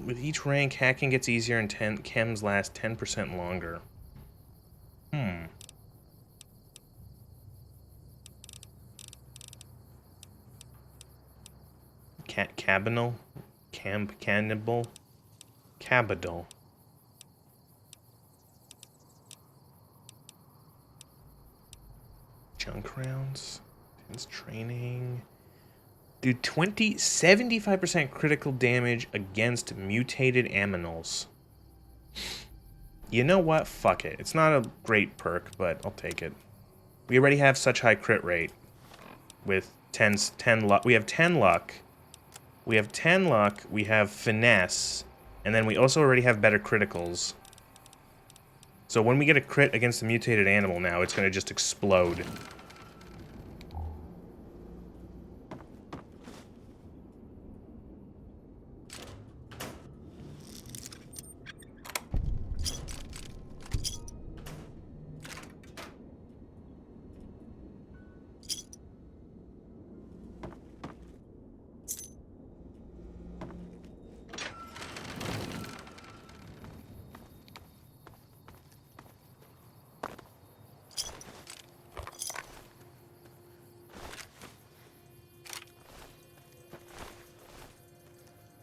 With each rank, hacking gets easier and chems last 10% longer. Cabinal? Cannibal? Cabidal. Junk rounds. Intense training. Do 75% critical damage against mutated aminals. You know what? Fuck it. It's not a great perk, but I'll take it. We already have such high crit rate. With 10 luck. We have 10 luck. We have 10 luck. We have finesse. And then we also already have better criticals. So when we get a crit against a mutated animal now, it's going to just explode.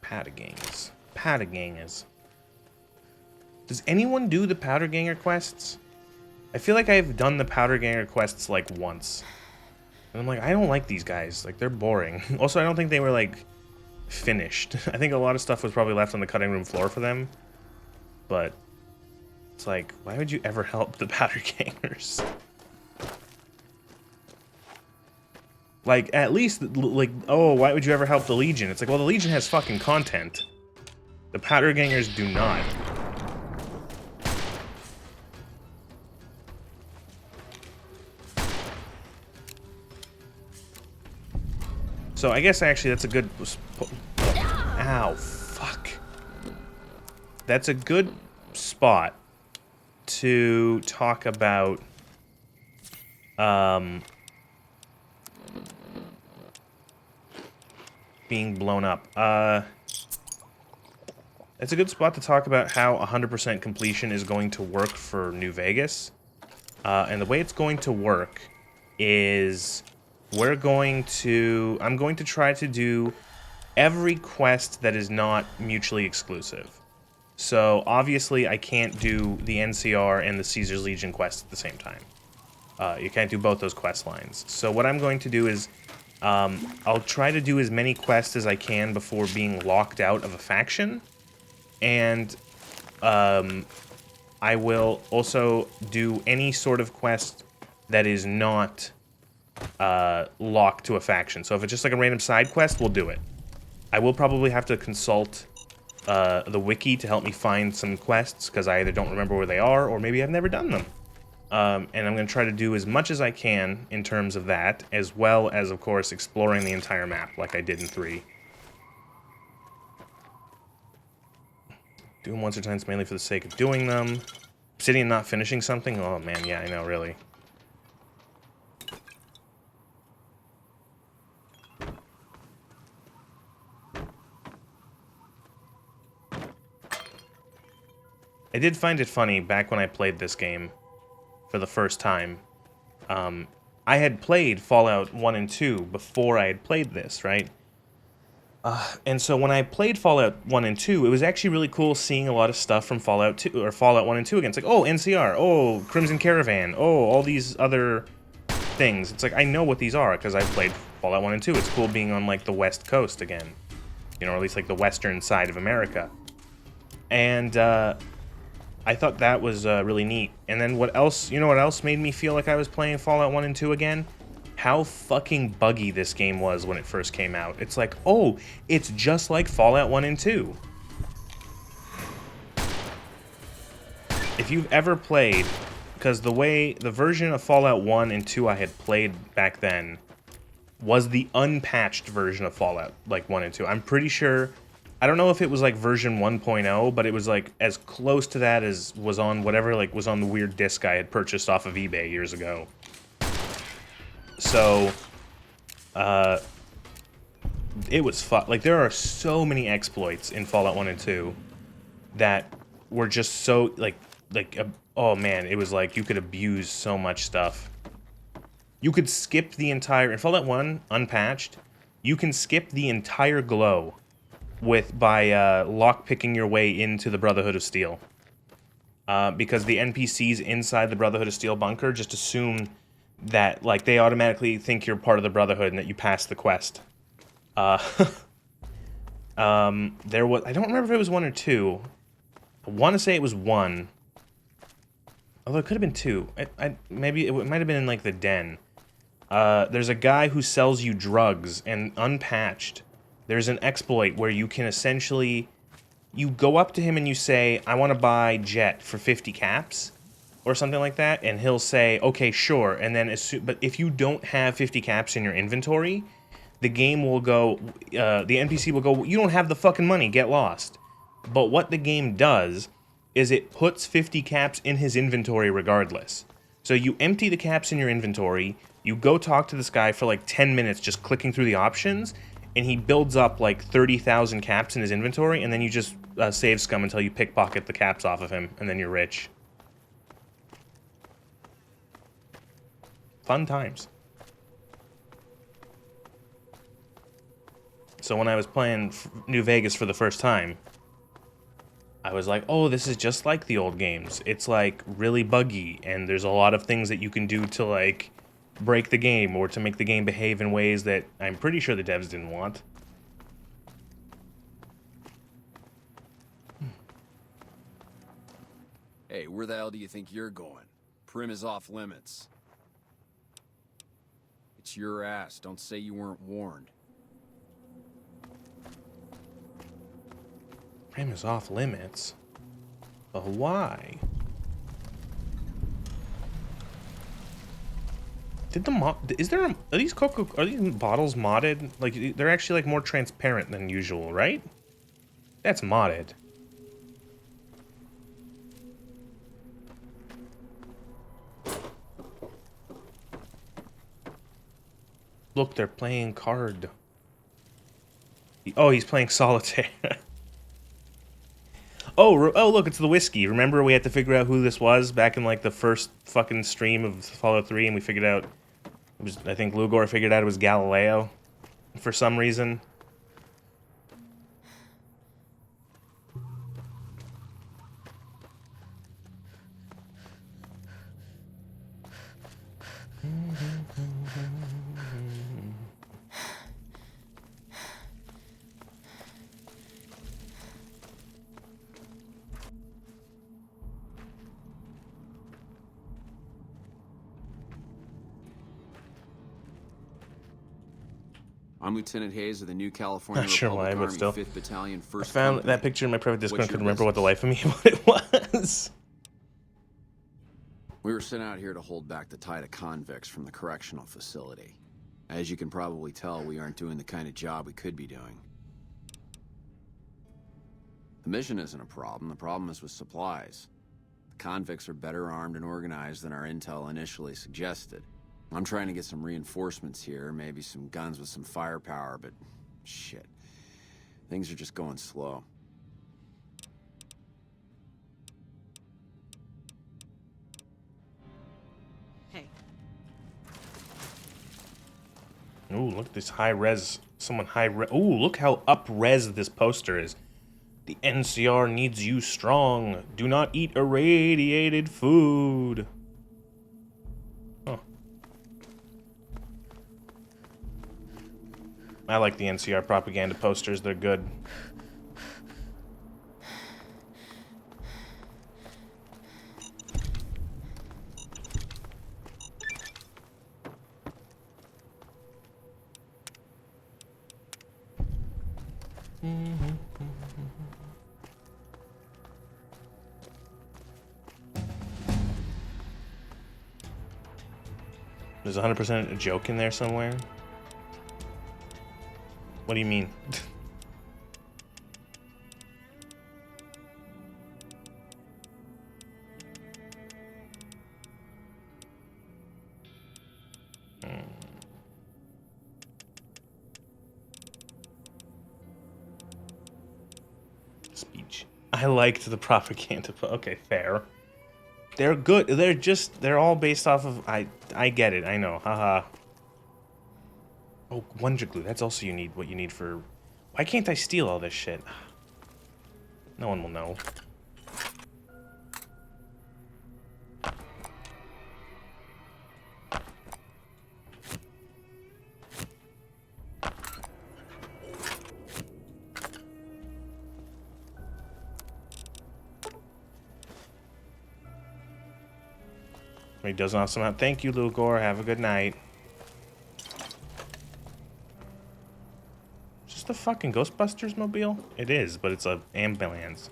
Patagangers. Patagangers. Does anyone do the Powder Ganger quests? I feel like I've done the Powder Ganger quests like once. And I'm like, I don't like these guys. Like, they're boring. Also, I don't think they were like finished. I think a lot of stuff was probably left on the cutting room floor for them. But it's like, why would you ever help the Powder Gangers? Like, at least, like, oh, why would you ever help the Legion? It's like, well, the Legion has fucking content. The Powder Gangers do not. So I guess actually that's a good... Ow, fuck. That's a good spot to talk about... being blown up. It's a good spot to talk about how 100% completion is going to work for New Vegas. And the way it's going to work is I'm going to try to do every quest that is not mutually exclusive. So obviously I can't do the NCR and the Caesar's Legion quests at the same time. You can't do both those quest lines. So what I'm going to do is I'll try to do as many quests as I can before being locked out of a faction. And I will also do any sort of quest that is not locked to a faction. So if it's just like a random side quest, we'll do it. I will probably have to consult the wiki to help me find some quests, because I either don't remember where they are, or maybe I've never done them. And I'm going to try to do as much as I can in terms of that, as well as, of course, exploring the entire map like I did in 3. Doing once or twice mainly for the sake of doing them. Obsidian not finishing something? Oh man, yeah, I know, really. I did find it funny back when I played this game for the first time. I had played Fallout 1 and 2 before I had played this, right? And so when I played Fallout 1 and 2, it was actually really cool seeing a lot of stuff from Fallout 2 or Fallout 1 and 2 again. It's like, oh, NCR, oh, Crimson Caravan, oh, all these other things. It's like, I know what these are because I've played Fallout 1 and 2. It's cool being on like the West Coast again. You know, or at least like the western side of America. And I thought that was really neat. And then what else, you know what else made me feel like I was playing Fallout 1 and 2 again? How fucking buggy this game was when it first came out. It's like, oh, it's just like Fallout 1 and 2. If you've ever played, because the version of Fallout 1 and 2 I had played back then was the unpatched version of Fallout, like 1 and 2. I'm pretty sure, I don't know if it was like version 1.0, but it was like as close to that as was on whatever, like was on the weird disc I had purchased off of eBay years ago. So, it was fun. Like, there are so many exploits in Fallout 1 and 2 that were just so, oh man, it was like you could abuse so much stuff. You could skip the entire, in Fallout 1, unpatched, you can skip the entire glow by lockpicking your way into the Brotherhood of Steel. Because the NPCs inside the Brotherhood of Steel bunker just assume that, like, they automatically think you're part of the Brotherhood and that you passed the quest. There was, I don't remember if it was 1 or 2. I want to say it was 1. Although it could have been 2. Maybe it might have been in, like, the den. There's a guy who sells you drugs, and unpatched, there's an exploit where you can essentially, you go up to him and you say, I want to buy Jet for 50 caps. Or something like that, and he'll say, okay, sure, and then but if you don't have 50 caps in your inventory, the game will go, the NPC will go, you don't have the fucking money, get lost. But what the game does is it puts 50 caps in his inventory regardless. So you empty the caps in your inventory, you go talk to this guy for like 10 minutes just clicking through the options, and he builds up like 30,000 caps in his inventory, and then you just save scum until you pickpocket the caps off of him, and then you're rich. Fun times. So when I was playing New Vegas for the first time, I was like, oh, this is just like the old games. It's like really buggy, and there's a lot of things that you can do to like break the game or to make the game behave in ways that I'm pretty sure the devs didn't want. Hey, where the hell do you think you're going? Prim is off limits. It's your ass. Don't say you weren't warned. Prim is off limits? But why? Did the mod... Is there... Are these bottles modded? Like, they're actually, like, more transparent than usual, right? That's modded. Look, they're playing card. Oh, he's playing solitaire. Oh, look, it's the whiskey. Remember we had to figure out who this was back in, like, the first fucking stream of Fallout 3, and we figured out... It was, I think Lugor figured out it was Galileo for some reason. I'm Lieutenant Hayes of the New California Not sure Republic why, but Army still. 5th Battalion, 1st I found Company. that picture in my private Discord and What's your couldn't remember what the life of me what it was. We were sent out here to hold back the tide of convicts from the correctional facility. As you can probably tell, we aren't doing the kind of job we could be doing. The mission isn't a problem. The problem is with supplies. The convicts are better armed and organized than our intel initially suggested. I'm trying to get some reinforcements here, maybe some guns with some firepower, but shit. Things are just going slow. Hey. Ooh, look at this high-res. Someone high-res. Ooh, look how up-res this poster is. The NCR needs you strong. Do not eat irradiated food. Huh. I like the NCR propaganda posters. They're good. There's 100% a joke in there somewhere. What do you mean? Speech. I liked the propaganda. Okay, fair. They're good. They're all based off of... I get it. I know. Haha. Oh, Wonder Glue. That's also what you need for... Why can't I steal all this shit? No one will know. He does an awesome out. Thank you, Lugor. Have a good night. Just a fucking Ghostbusters mobile? It is, but it's a ambulance.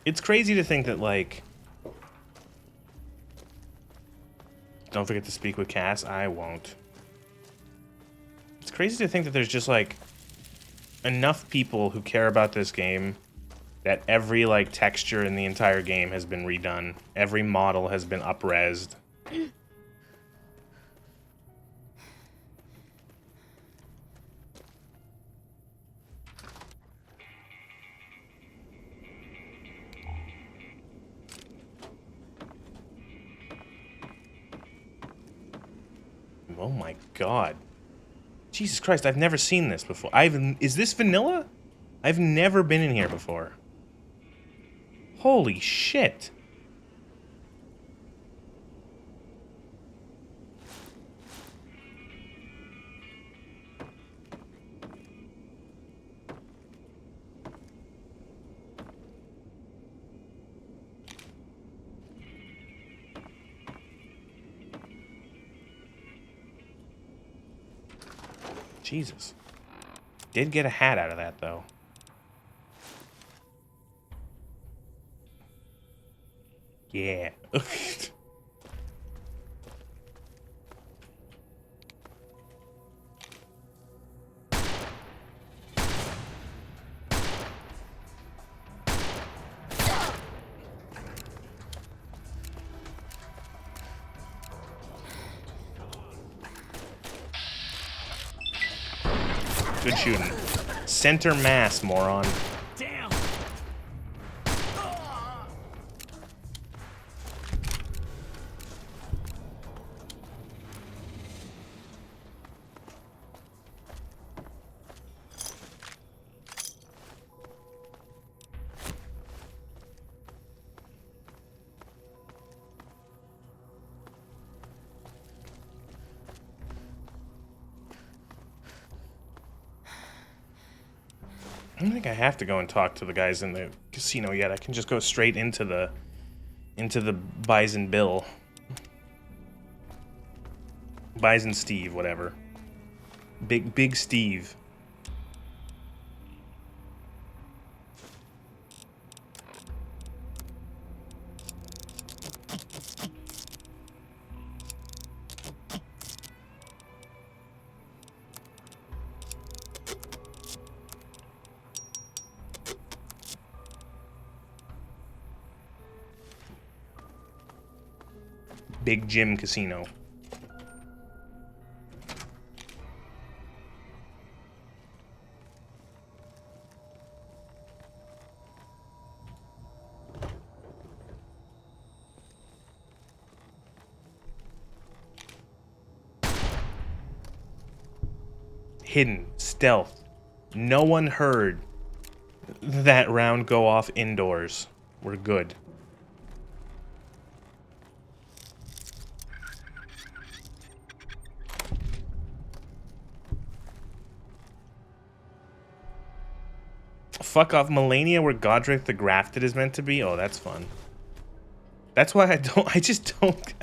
It's crazy to think that, like... Don't forget to speak with Cass. I won't. It's crazy to think that there's just, like, enough people who care about this game that every, like, texture in the entire game has been redone. Every model has been up-resed. Oh my god. Jesus Christ, I've never seen this before. Is this vanilla? I've never been in here before. Holy shit. Jesus. Did get a hat out of that, though. Yeah. Good shooting. Center mass, moron. Damn. I don't think I have to go and talk to the guys in the casino yet. I can just go straight into the Bison Bill. Bison Steve, whatever. Big Steve. Big Jim Casino. Hidden. Stealth. No one heard that round go off indoors. We're good. Fuck off Melania where Godric the Grafted is meant to be? Oh, that's fun. That's why I just don't,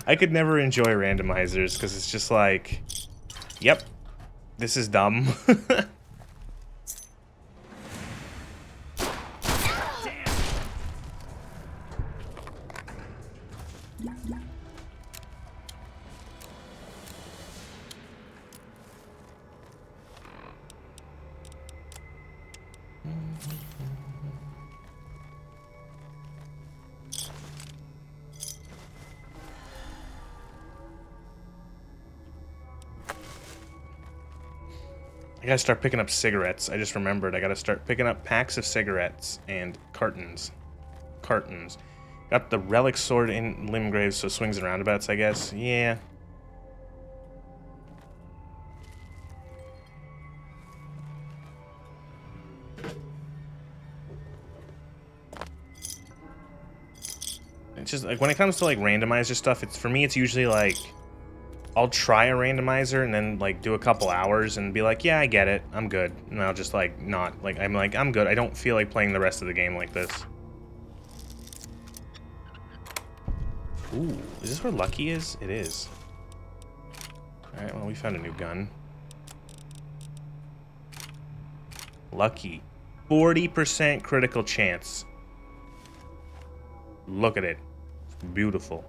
I could never enjoy randomizers, because it's just like, yep, this is dumb. I gotta start picking up cigarettes. I just remembered I gotta start picking up packs of cigarettes and cartons. Cartons. Got the relic sword in Limgrave, so swings and roundabouts, I guess. Yeah. It's just like when it comes to like randomizer stuff, it's for me it's usually like I'll try a randomizer and then like do a couple hours and be like, yeah, I get it, I'm good. And I'll just like not like I'm good. I don't feel like playing the rest of the game like this. Ooh, is this where Lucky is? It is. Alright, well we found a new gun. Lucky. 40% critical chance. Look at it. It's beautiful.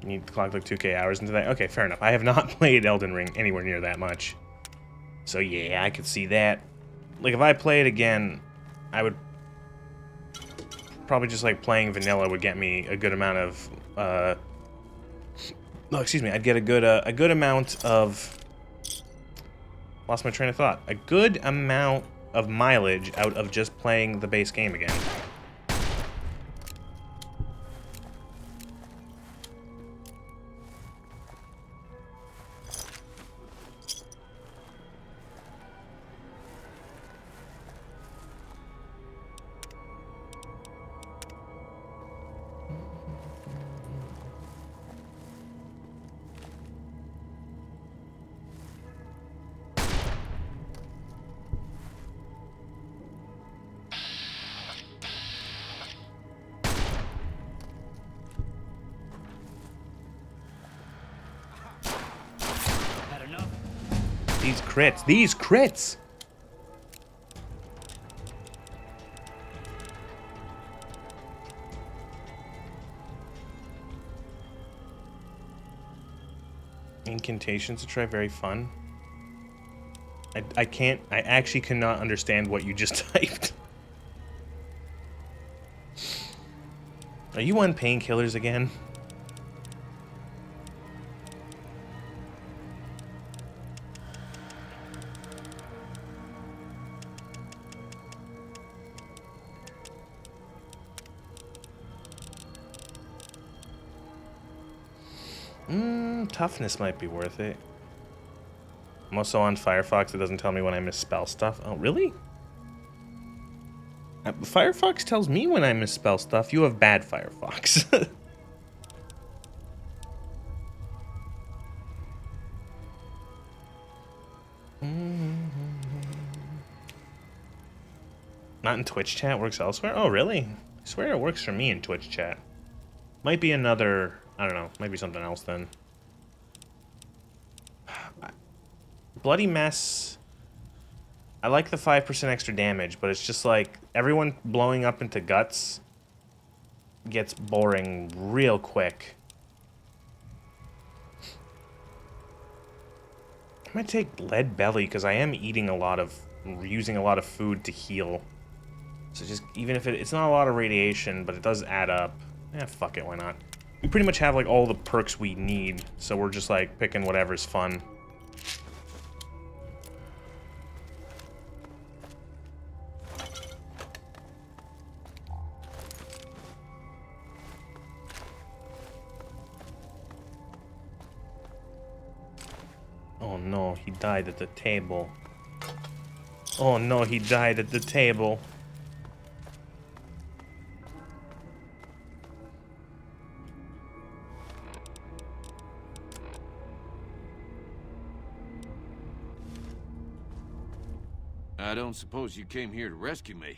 You need to clock like 2K hours into that? Okay, fair enough. I have not played Elden Ring anywhere near that much. So yeah, I could see that. Like if I play it again, I would probably just like playing vanilla would get me a good amount of no, excuse me, I'd get a good amount of lost my train of thought. A good amount of mileage out of just playing the base game again. These crits. These crits! Incantations to try, very fun. I actually cannot understand what you just typed. Are you on painkillers again? Toughness might be worth it. I'm also on Firefox. It doesn't tell me when I misspell stuff. Oh, really? Firefox tells me when I misspell stuff. You have bad Firefox. Not in Twitch chat, works elsewhere? Oh, really? I swear it works for me in Twitch chat. Might be another, I don't know, might be something else then. Bloody Mess, I like the 5% extra damage, but it's just like, everyone blowing up into guts gets boring real quick. I might take Lead Belly, because I am eating a lot of, using a lot of food to heal. So just, even if it's not a lot of radiation, but it does add up. Yeah, fuck it, why not? We pretty much have, like, all the perks we need, so we're just, like, picking whatever's fun. Oh no, he died at the table. Oh no, he died at the table. I don't suppose you came here to rescue me.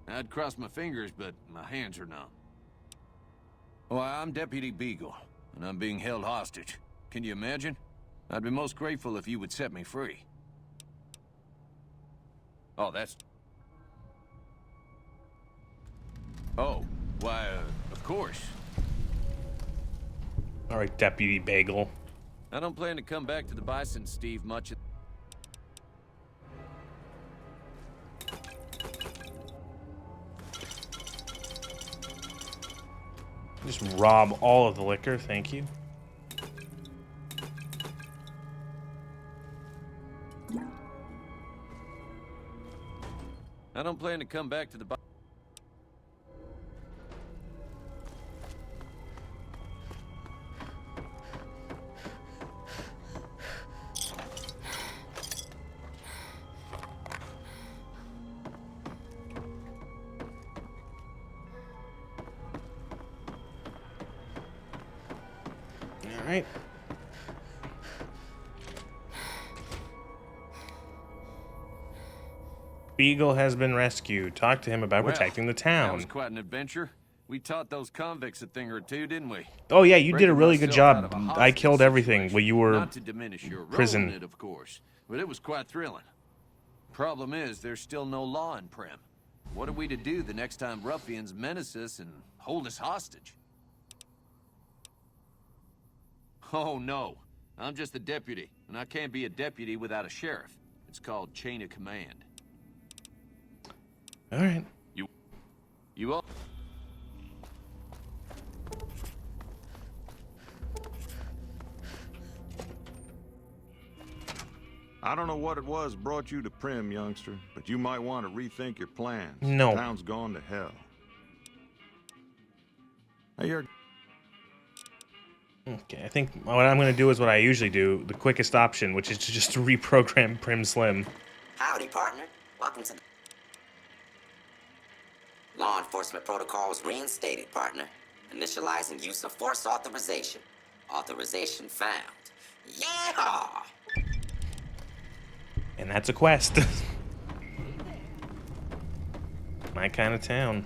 I'd cross my fingers, but my hands are numb. Well, I'm Deputy Beagle, and I'm being held hostage. Can you imagine? I'd be most grateful if you would set me free. Oh, that's... Oh, why, of course. Alright, Deputy Bagel. I don't plan to come back to the Bison, Steve, much... Just rob all of the liquor, thank you. I don't plan to come back to the... Alright. Beagle has been rescued. Talk to him about protecting the town. That was quite an adventure. We taught those convicts a thing or two, didn't we? Oh yeah, you did a Breaking really good myself out job. of a I hostage killed everything situation. while you were Not to diminish your prison. role in it, of course, but it was quite thrilling. Problem is, there's still no law in Prim. What are we to do the next time ruffians menace us and hold us hostage? Oh no, I'm just a deputy, and I can't be a deputy without a sheriff. It's called chain of command. All right. You all... I don't know what it was brought you to Prim, youngster, but you might want to rethink your plans. No. The town's gone to hell. Hey, you're... Okay, I think what I'm going to do is what I usually do, the quickest option, which is to just reprogram Prim Slim. Howdy, partner. Welcome to... Law enforcement protocols reinstated, partner. Initializing use of force authorization. Authorization found. Yeah! And that's a quest. My kind of town.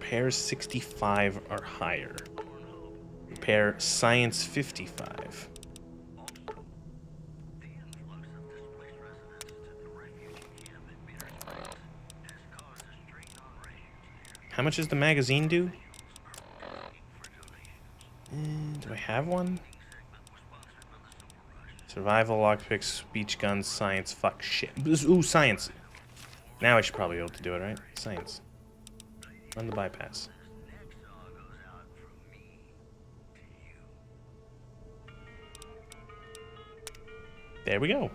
Repair 65 or higher. Repair science 55. How much does the magazine do? Do I have one? Survival, lockpicks, speech guns, science, fuck, shit. Ooh, science. Now I should probably be able to do it, right? Science. Run the bypass. There we go.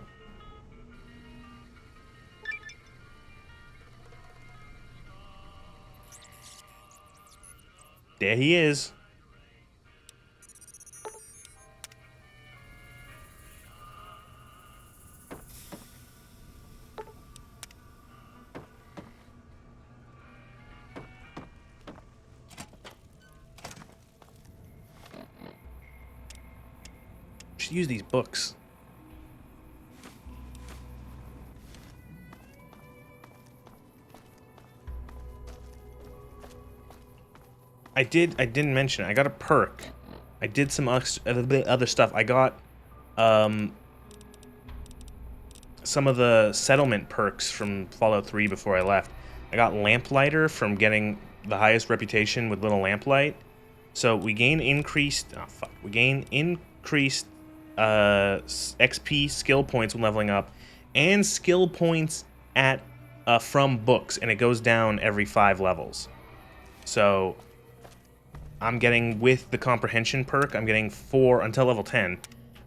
There he is. Should use these books. I didn't mention it. I got a perk. I did some other stuff. I got some of the settlement perks from Fallout 3 before I left. I got Lamplighter from getting the highest reputation with Little Lamplight. So we gain increased we gain increased XP skill points when leveling up, and skill points at from books, and it goes down every 5 levels. So I'm getting, with the comprehension perk, I'm getting 4 until level 10.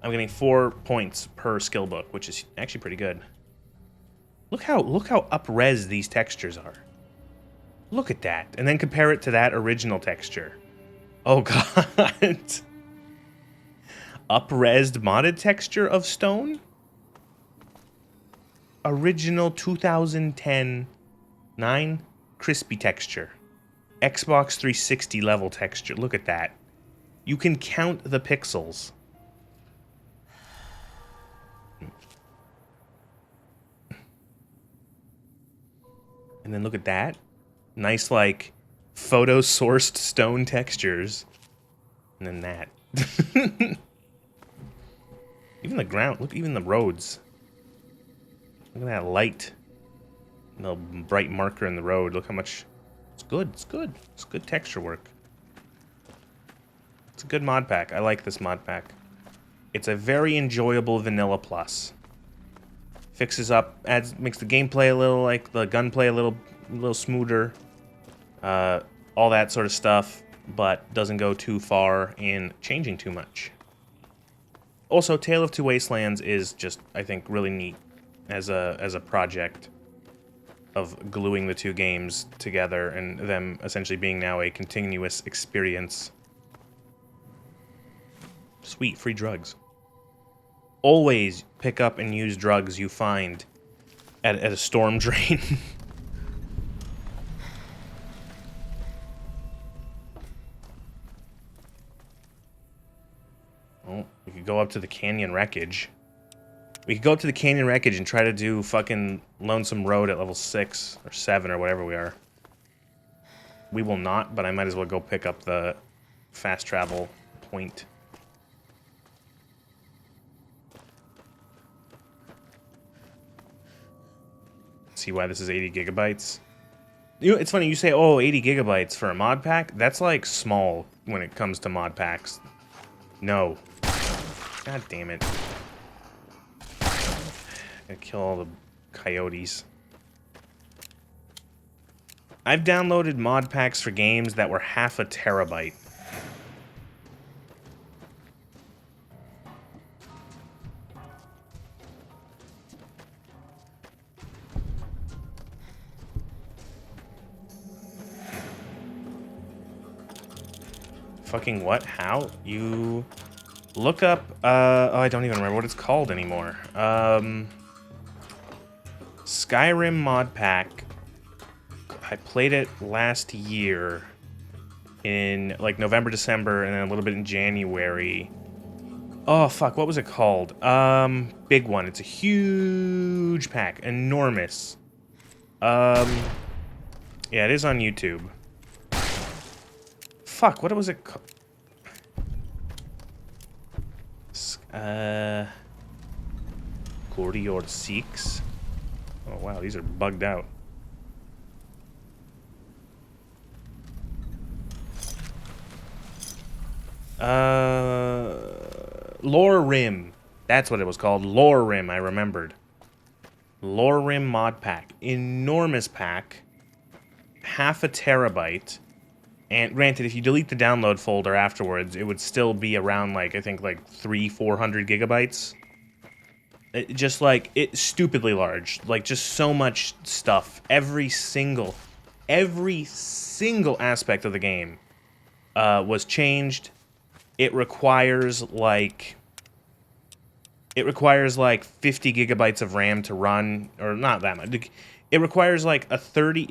I'm getting 4 points per skill book, which is actually pretty good. Look how up-res these textures are. Look at that, and then compare it to that original texture. Oh god. Up-resed modded texture of stone? Original 2010 9 crispy texture. Xbox 360 level texture. Look at that. You can count the pixels. And then look at that. Nice, like, photo-sourced stone textures. And then that. Even the ground. Look, even the roads. Look at that light. The bright marker in the road. Look how much... It's good. It's good. It's good texture work. It's a good mod pack. I like this mod pack. It's a very enjoyable vanilla plus. Fixes up, makes the gameplay a little, like, the gunplay a little smoother. All that sort of stuff, but doesn't go too far in changing too much. Also, Tale of Two Wastelands is just, I think, really neat as a project of gluing the two games together and them essentially being now a continuous experience. Sweet, free drugs. Always pick up and use drugs you find at a storm drain. Oh, we could go up to the canyon wreckage. We could go up to the canyon wreckage and try to do fucking Lonesome Road at level 6 or 7 or whatever we are. We will not, but I might as well go pick up the fast travel point. See why this is 80 gigabytes? You know, it's funny, you say, oh, 80 gigabytes for a mod pack? That's like small when it comes to mod packs. No. God damn it. Gotta kill all the coyotes. I've downloaded mod packs for games that were half a terabyte. Fucking what? How? You look up, oh, I don't even remember what it's called anymore. Skyrim mod pack. I played it last year in like November, December, and then a little bit in January. Oh, fuck, what was it called? Big one. It's a huge pack. Enormous. Yeah, it is on YouTube. fuck? What was it called? Cordior 6. Oh wow, these are bugged out. Lore Rim. That's what it was called. Lore Rim, I remembered. Lore Rim mod pack. Enormous pack. Half a terabyte. And granted, if you delete the download folder afterwards, it would still be around, like, I think, like, 300-400 gigabytes. Just, like, it's stupidly large. Like, just so much stuff. Every single aspect of the game was changed. It requires, like... 50 gigabytes of RAM to run, or not that much. It requires like 32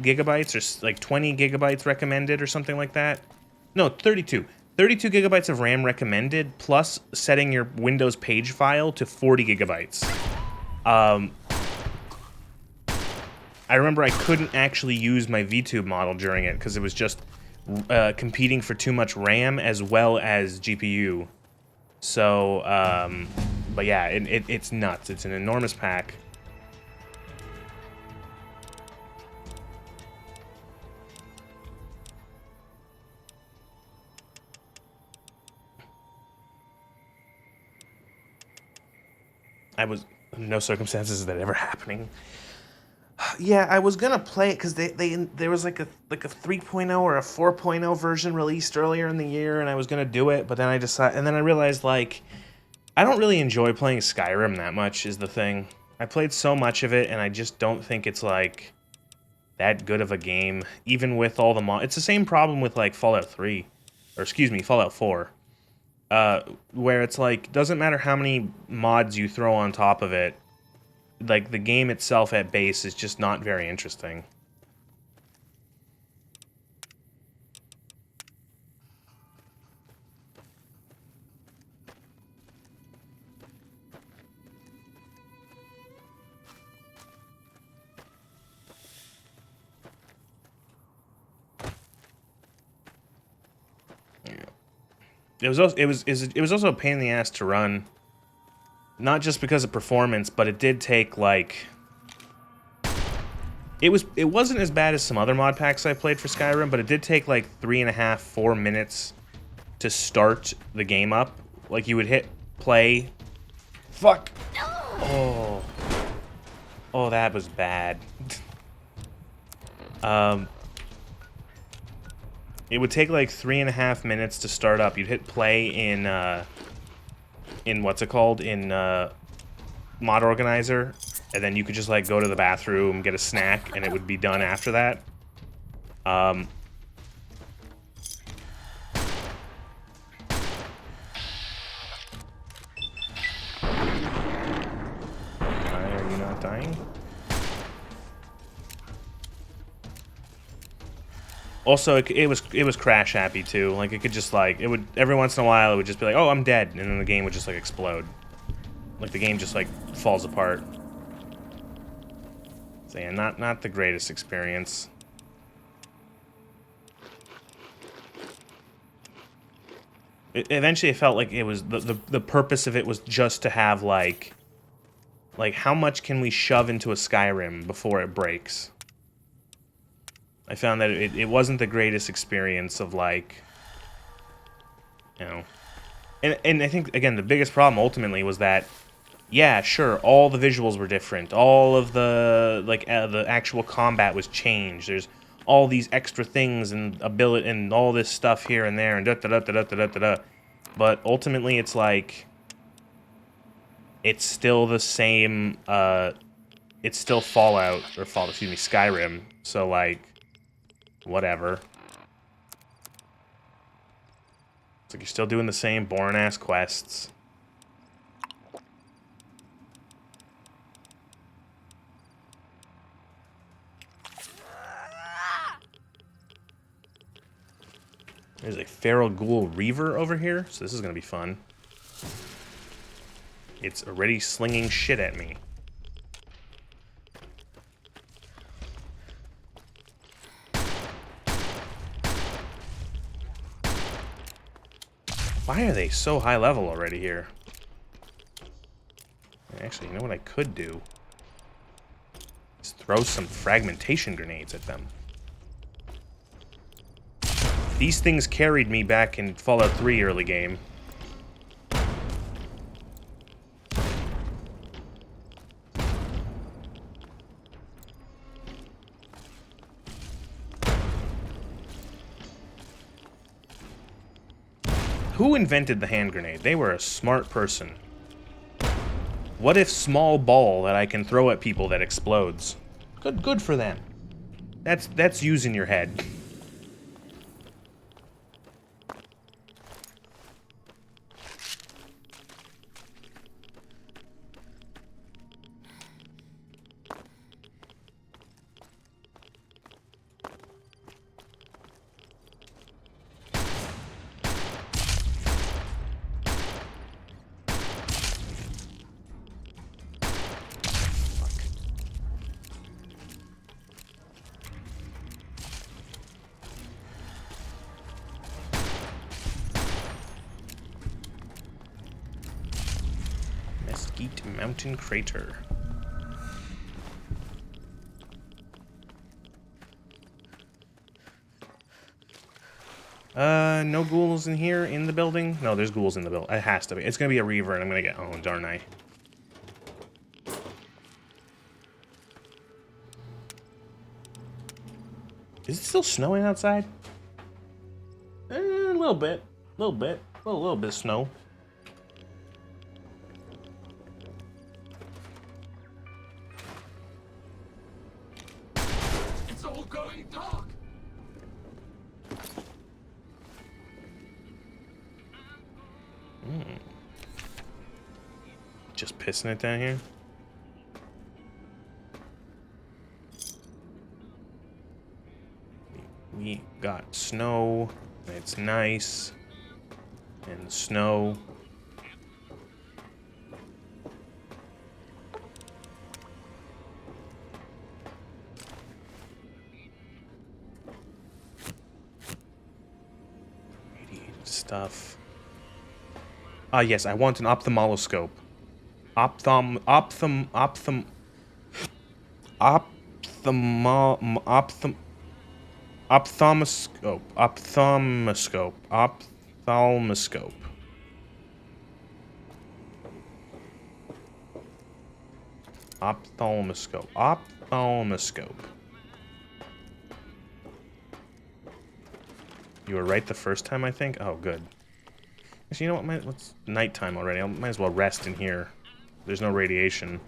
gigabytes or like 20 gigabytes recommended or something like that. No, 32. 32 gigabytes of RAM recommended, plus setting your Windows page file to 40 gigabytes. I remember I couldn't actually use my VTube model during it because it was just competing for too much RAM as well as GPU. So, but yeah, it's nuts. It's an enormous pack. I was no circumstances of that ever happening. Yeah, I was gonna play it because there was like a 3.0 or a 4.0 version released earlier in the year, and I was gonna do it, but then I realized like I don't really enjoy playing Skyrim that much is the thing. I played so much of it, and I just don't think it's like that good of a game, even with all the mods. It's the same problem with like Fallout 3, or excuse me, Fallout 4. Where it's like, doesn't matter how many mods you throw on top of it, like, the game itself at base is just not very interesting. It was also a pain in the ass to run. Not just because of performance, but it did take like it wasn't as bad as some other mod packs I played for Skyrim, but it did take like 3.5-4 minutes to start the game up. Like you would hit play. Fuck. Oh. Oh, that was bad. It would take like 3.5 minutes to start up. You'd hit play in what's it called? In Mod Organizer, and then you could just like go to the bathroom, get a snack, and it would be done after that. Why are you not dying? Also, it was crash happy too. Like it could just like it would every once in a while it would just be like, oh, I'm dead, and then the game would just like explode. Like the game just like falls apart. So yeah, not the greatest experience. Eventually, it felt like it was the purpose of it was just to have like how much can we shove into a Skyrim before it breaks. I found that it wasn't the greatest experience of like, you know, and I think again the biggest problem ultimately was that, yeah, sure, all the visuals were different, all of the like the actual combat was changed. There's all these extra things and ability and all this stuff here and there and da da da da da da da da. But ultimately, it's like it's still the same. It's still Skyrim. So like. Whatever. It's like you're still doing the same boring-ass quests. There's a feral ghoul reaver over here, so this is gonna be fun. It's already slinging shit at me. Why are they so high level already here? Actually, you know what I could do? Is throw some fragmentation grenades at them. These things carried me back in Fallout 3 early game. Who invented the hand grenade? They were a smart person. What if small ball that I can throw at people that explodes? Good for them. That's using your head. Mesquite Mountain Crater. No ghouls in here in the building? No, there's ghouls in the building. It has to be. It's gonna be a reaver and I'm gonna get owned, aren't I? Is it still snowing outside? A little bit. A little bit. A little bit of snow. It's all going dark. Just pissing it down here. We got snow. It's nice. And snow. Radiated stuff. Ah, yes, I want an ophthalmoscope. Ophthalmoscope. You were right the first time, I think? Oh, good. Actually, you know what? It's nighttime already. I might as well rest in here. There's no radiation.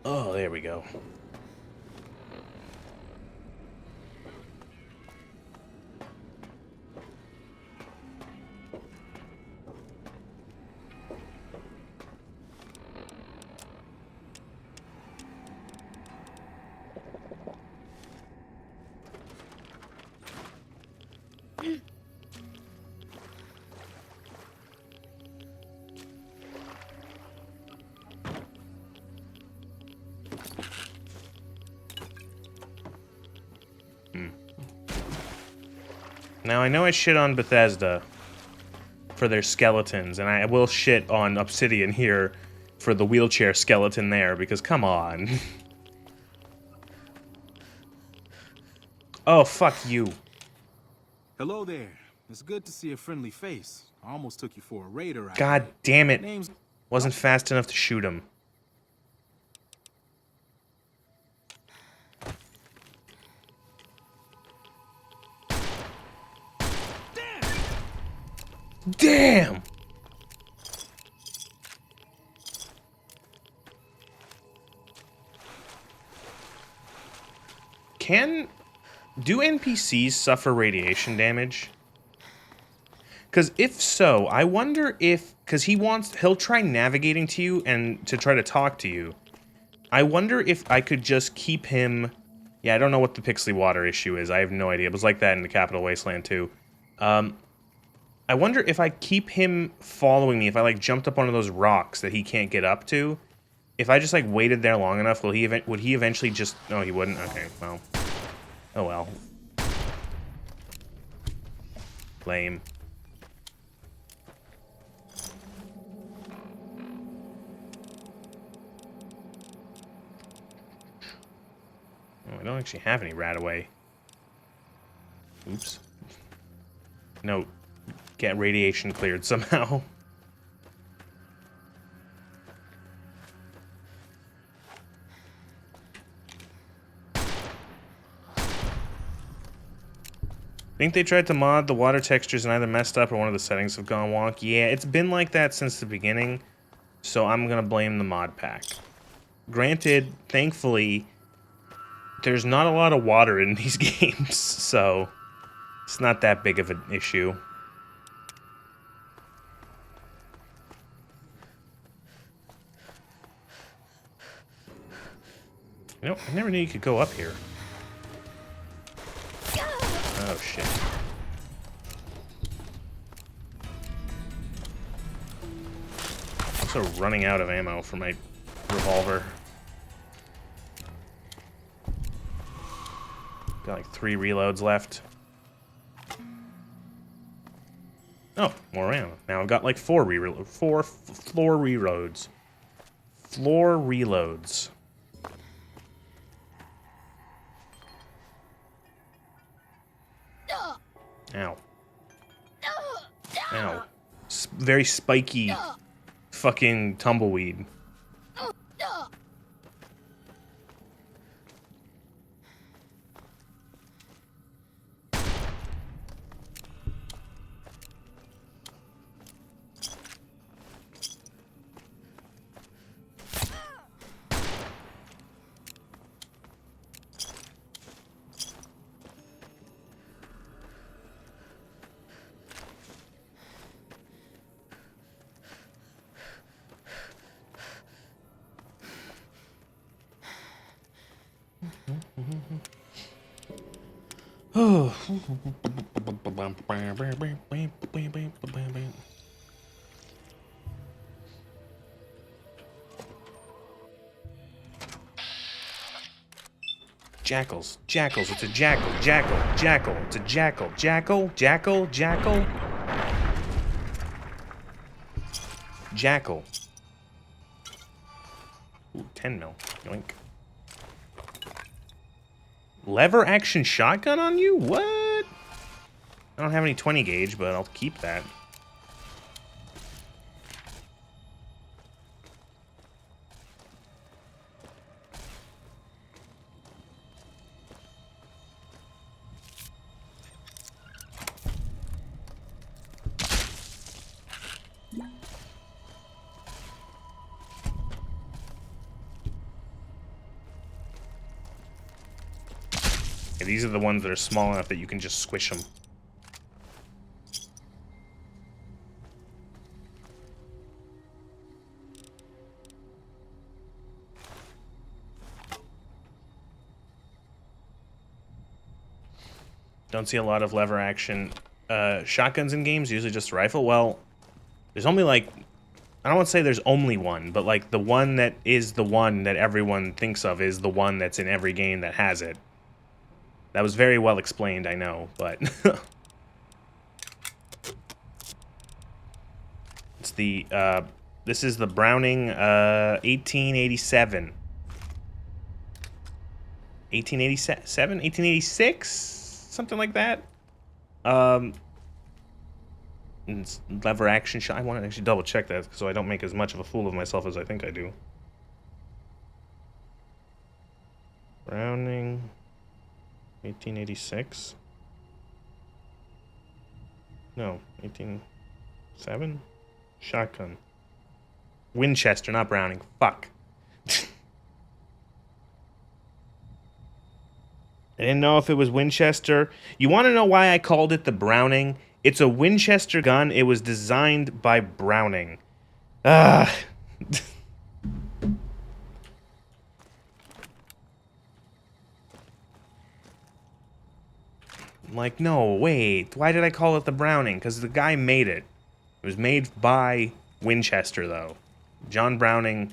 Oh, there we go. Now, I know I shit on Bethesda for their skeletons, and I will shit on Obsidian here for the wheelchair skeleton there, because come on. Oh, fuck you. Hello there. It's good to see a friendly face. I almost took you for a raider. God damn it. Wasn't fast enough to shoot him. Damn! Do NPCs suffer radiation damage? Because if so, I wonder if, because he'll try navigating to you and to try to talk to you. I wonder if I could just keep him, yeah, I don't know what the pixely water issue is. I have no idea. It was like that in the Capital Wasteland too. I wonder if I keep him following me, if I like jumped up one of those rocks that he can't get up to, if I just like waited there long enough, would he eventually just? No, he wouldn't. Okay, well, oh well. Lame. Oh, I don't actually have any Radaway. Oops. No, get radiation cleared somehow. Think they tried to mod the water textures and either messed up or one of the settings have gone wonk. Yeah, it's been like that since the beginning, so I'm gonna blame the mod pack. Granted, thankfully, there's not a lot of water in these games, so it's not that big of an issue. You know, I never knew you could go up here. Oh, shit. Also running out of ammo for my revolver. Got like 3 reloads left. Oh, more ammo. Now I've got like 4 floor reloads. Floor reloads. Ow. Ow. Very spiky fucking tumbleweed. Oh. Jackals. Jackals. It's a jackal. Jackal. Jackal. It's a jackal. Jackal. Jackal. Jackal. Jackal. Ooh, 10 mil. Yoink. Lever action shotgun on you? What? I don't have any 20 gauge, but I'll keep that. Yeah, these are the ones that are small enough that you can just squish them. Don't see a lot of lever action shotguns in games, usually just a rifle. Well, there's only like, I don't want to say there's only one, but like the one that is the one that everyone thinks of is the one that's in every game that has it. That was very well explained, I know, but... It's the, this is the Browning, 1887. 1887? 1886? Something like that? It's lever action shot. I want to actually double check that so I don't make as much of a fool of myself as I think I do. Browning... 1886? No, 1807? Shotgun. Winchester, not Browning. Fuck. I didn't know if it was Winchester. You want to know why I called it the Browning? It's a Winchester gun. It was designed by Browning. Ah. I'm like, no, wait. Why did I call it the Browning? Because the guy made it. It was made by Winchester, though. John Browning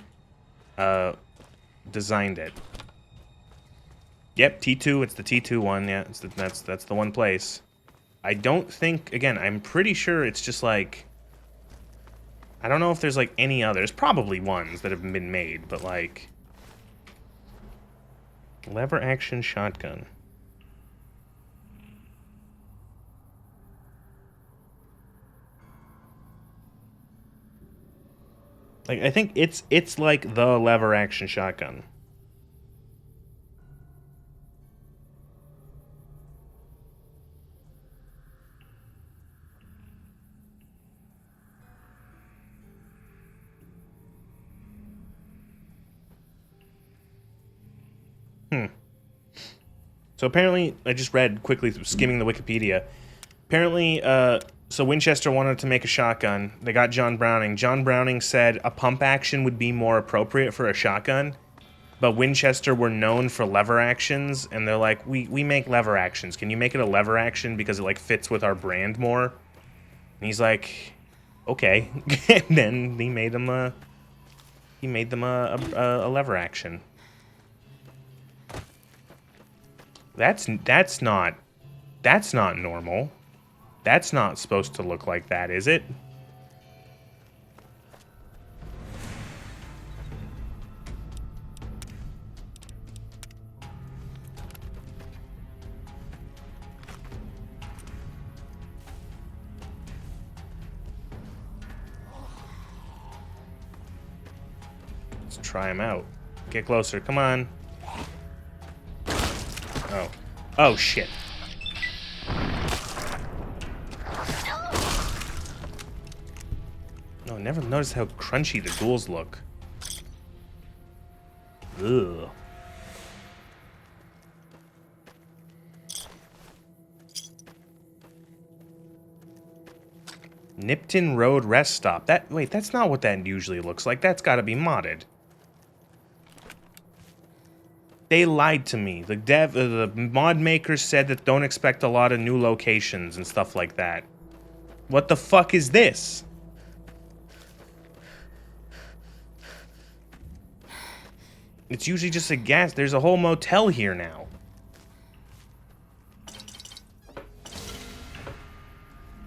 designed it. Yep, T2. It's the T2 one. Yeah, that's the one place. I don't think. Again, I'm pretty sure it's just like. I don't know if there's like any others. Probably ones that have been made, but like. Lever action shotgun. Like, I think it's like the lever action shotgun. So apparently, I just read quickly, skimming the Wikipedia. Apparently, so Winchester wanted to make a shotgun. They got John Browning. John Browning said a pump action would be more appropriate for a shotgun. But Winchester were known for lever actions, and they're like, we make lever actions. Can you make it a lever action because it like fits with our brand more? And he's like, okay. And then he made them a lever action. That's not normal. That's not supposed to look like that, is it? Let's try him out. Get closer, come on. Oh. Oh, shit. No, never noticed how crunchy the ghouls look. Ugh. Nipton Road Rest Stop. Wait, that's not what that usually looks like. That's gotta be modded. They lied to me. The mod makers said that don't expect a lot of new locations and stuff like that. What the fuck is this? It's usually just a gas. There's a whole motel here now.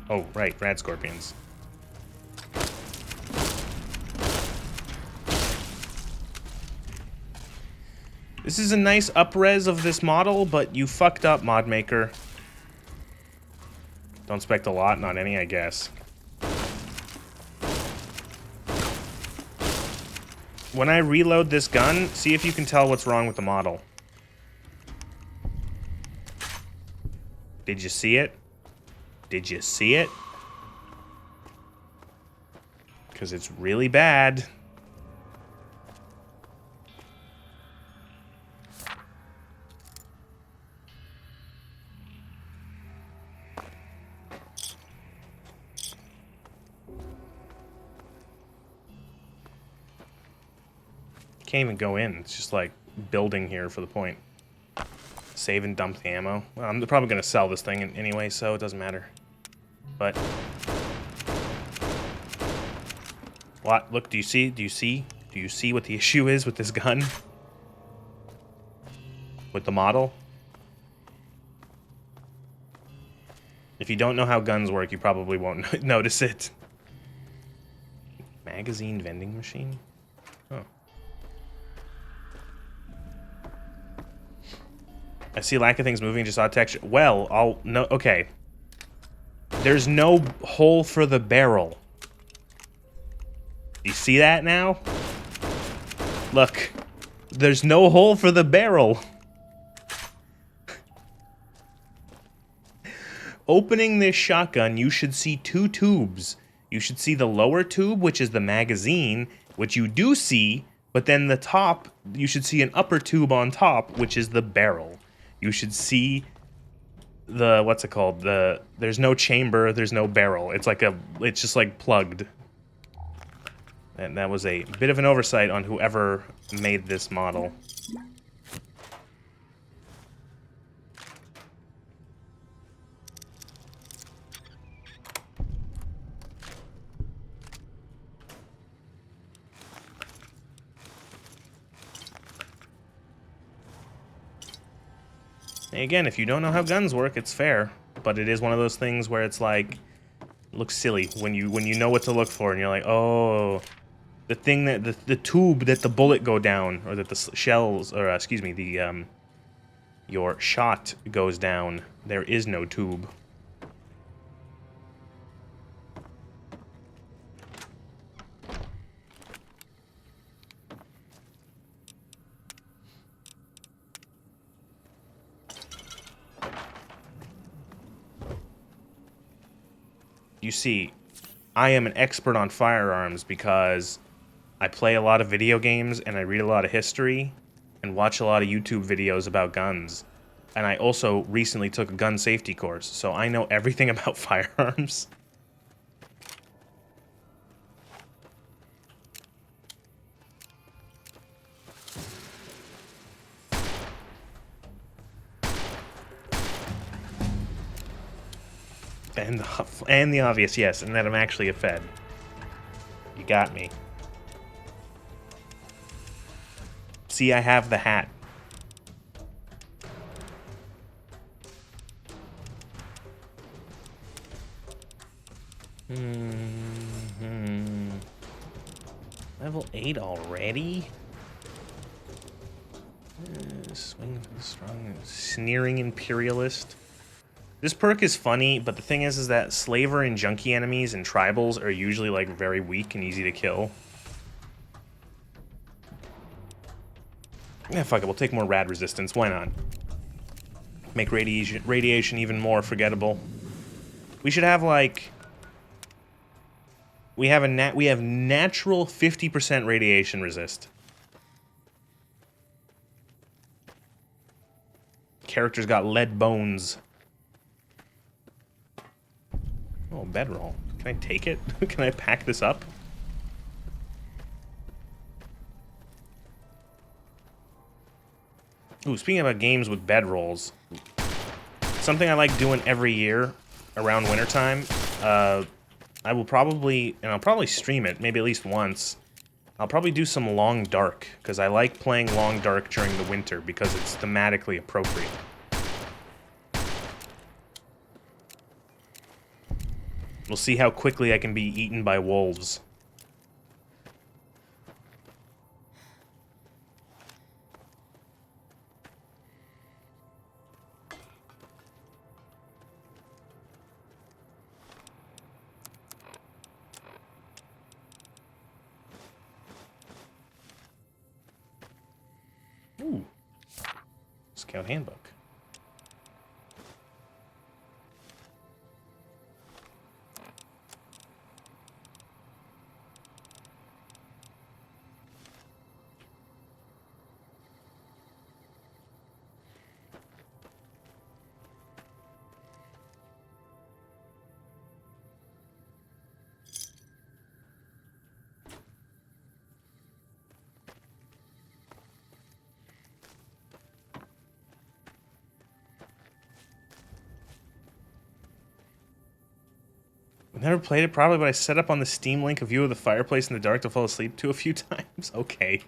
Oh, right, rad scorpions. This is a nice up-res of this model, but you fucked up, mod maker. Don't expect a lot, not any, I guess. When I reload this gun, see if you can tell what's wrong with the model. Did you see it? Did you see it? Because it's really bad. Can't even go in. It's just like building here for the point. Save and dump the ammo. Well, I'm probably going to sell this thing anyway, so it doesn't matter. But what? Look, do you see? Do you see? Do you see what the issue is with this gun? With the model? If you don't know how guns work, you probably won't notice it. Magazine vending machine? Oh. I see lack of things moving, just odd texture. Well, okay. There's no hole for the barrel. You see that now? Look. There's no hole for the barrel. Opening this shotgun, you should see two tubes. You should see the lower tube, which is the magazine, which you do see, but then the top, you should see an upper tube on top, which is the barrel. You should see the, what's it called? There's no chamber, there's no barrel. It's just like plugged. And that was a bit of an oversight on whoever made this model. Again, if you don't know how guns work, it's fair. But it is one of those things where it's like, it looks silly when you know what to look for, and you're like, oh, the thing that the tube that the bullet go down, or that the shells, or excuse me, the your shot goes down. There is no tube. You see, I am an expert on firearms because I play a lot of video games and I read a lot of history and watch a lot of YouTube videos about guns. And I also recently took a gun safety course, so I know everything about firearms. And the obvious, yes, and that I'm actually a Fed. You got me. See, I have the hat. Level 8 already? Swing for the strong, sneering imperialist. This perk is funny, but the thing is that slaver and junkie enemies and tribals are usually like very weak and easy to kill. Yeah, fuck it, we'll take more rad resistance, why not? Make radiation even more forgettable. We should have like... We have natural 50% radiation resist. Character's got lead bones. Oh, bedroll. Can I take it? Can I pack this up? Ooh, speaking about games with bedrolls, something I like doing every year around wintertime, I will probably, and I'll probably stream it, maybe at least once. I'll probably do some Long Dark, because I like playing Long Dark during the winter, because it's thematically appropriate. We'll see how quickly I can be eaten by wolves. Ooh. Scout handbook. I've never played it probably, but I set up on the Steam Link a view of the fireplace in the dark to fall asleep to a few times. Okay.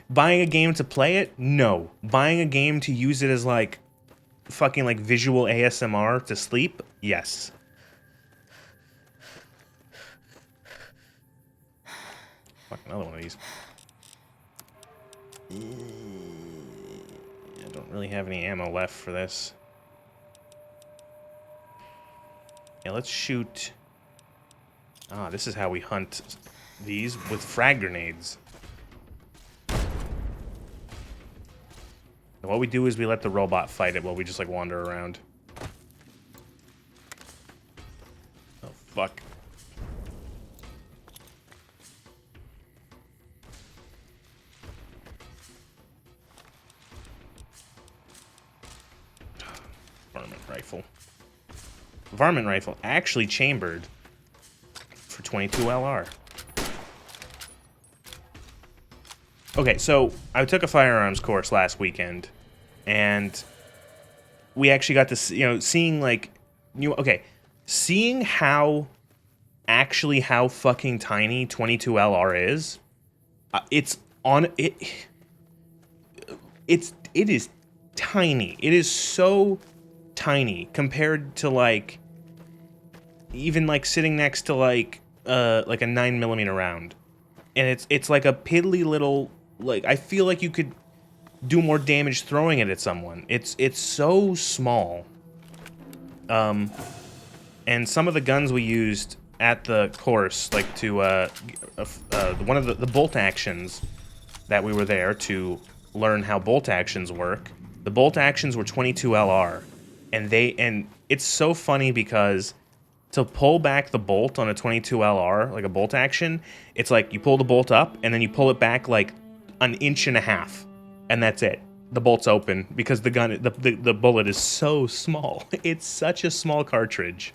Buying a game to play it? No. Buying a game to use it as like fucking like visual ASMR to sleep? Yes. Fuck, another one of these. I don't really have any ammo left for this. Yeah, let's shoot... Ah, this is how we hunt these, with frag grenades. And what we do is we let the robot fight it while we just, like, wander around. Oh, fuck. Varmint rifle. Varmint rifle actually chambered for 22 LR. Okay, so I took a firearms course last weekend, and we actually got to see, seeing like seeing how fucking tiny 22 LR is. It is tiny. It is so tiny compared to like even like sitting next to like a 9mm round, and it's like a piddly little, like, I feel like you could do more damage throwing it at someone. It's so small. And some of the guns we used at the course, like to one of the bolt actions that we were there to learn how bolt actions work. The bolt actions were 22 LR, and it's so funny because to pull back the bolt on a 22 LR, like a bolt action, it's like you pull the bolt up and then you pull it back like an inch and a half, and that's it. The bolt's open because the bullet is so small. It's such a small cartridge.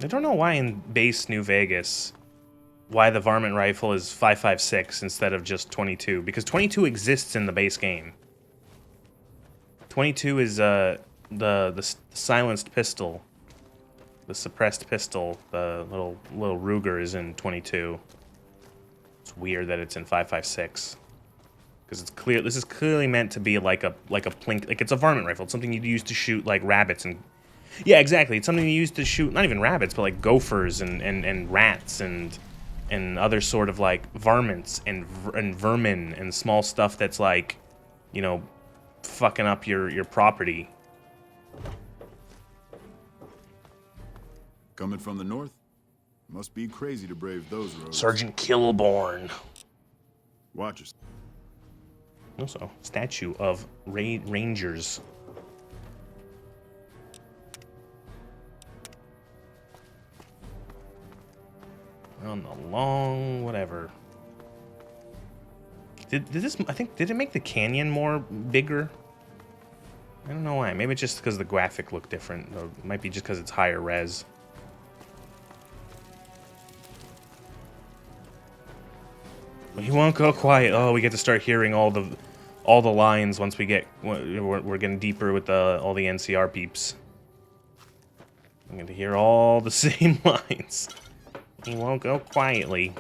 I don't know why in base New Vegas, why the varmint rifle is 5.56 instead of just 22, because 22 exists in the base game. 22 is the silenced pistol, the suppressed pistol. The little Ruger is in 22. It's weird that it's in 5.56, because it's clear this is clearly meant to be like a plink, like it's a varmint rifle. It's something you'd use to shoot like rabbits and. Yeah, exactly. It's something you use to shoot, not even rabbits, but like gophers and rats and other sort of like varmints and vermin and small stuff that's like, you know, fucking up your property. Coming from the north? Must be crazy to brave those roads. Sergeant Killborn. Watch us. Also, statue of Rangers. On the long whatever. Did this, I think, did it make the canyon more bigger? I don't know why. Maybe it's just because the graphic looked different. Or it might be just because it's higher res. He won't go quiet. Oh, we get to start hearing all the lines once we get, we're getting deeper with all the NCR peeps. I'm going to hear all the same lines. He won't go quietly.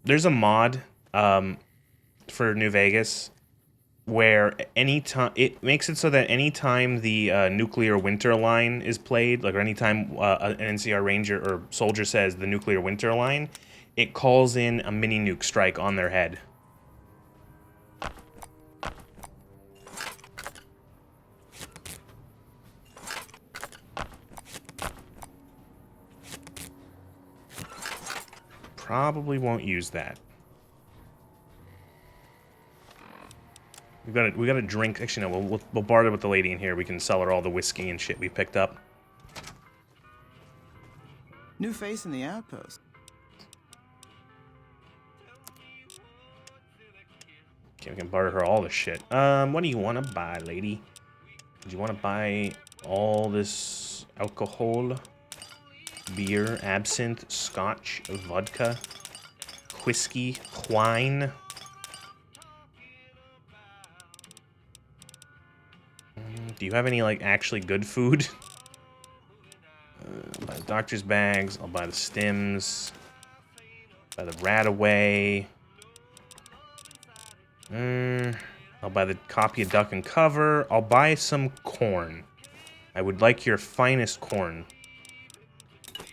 There's a mod for New Vegas where anytime it makes it so that anytime the nuclear winter line is played, like, or anytime an NCR ranger or soldier says the nuclear winter line, it calls in a mini nuke strike on their head. Probably won't use that. We got to drink. Actually, no. We'll barter with the lady in here. We can sell her all the whiskey and shit we picked up. New face in the outpost. Okay, we can barter her all the shit. What do you want to buy, lady? Do you want to buy all this alcohol? Beer, absinthe, scotch, vodka, whiskey, wine. Do you have any, like, actually good food? I'll buy the doctor's bags. I'll buy the stims. Buy the rat away. I'll buy the copy of Duck and Cover. I'll buy some corn. I would like your finest corn.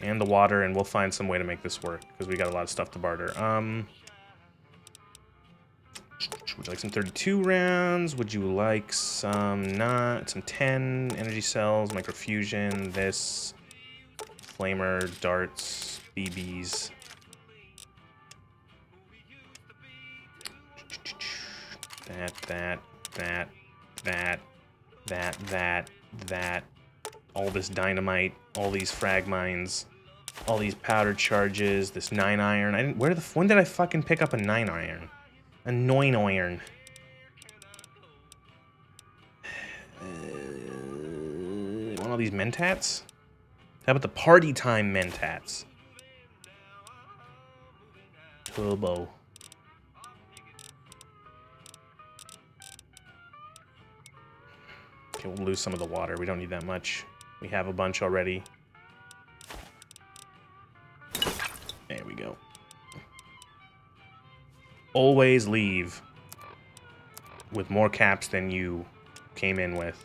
And the water, and we'll find some way to make this work, because we got a lot of stuff to barter. Would you like some 32 rounds? Would you like some 10 energy cells, microfusion, this, flamer, darts, BBs. That. All this dynamite, all these frag mines, all these powder charges, this 9-iron. When did I fucking pick up a 9-iron? A 9-iron. Want all these mentats? How about the party time mentats? Turbo. Okay, we'll lose some of the water. We don't need that much. We have a bunch already. There we go. Always leave with more caps than you came in with.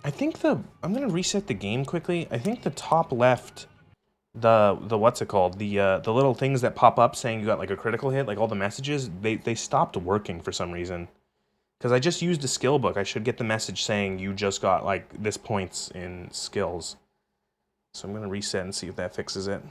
I think I'm gonna reset the game quickly. I think the top left, the what's it called? The little things that pop up saying you got like a critical hit, like all the messages, they stopped working for some reason. Because I just used a skill book. I should get the message saying you just got like this points in skills. So I'm gonna reset and see if that fixes it.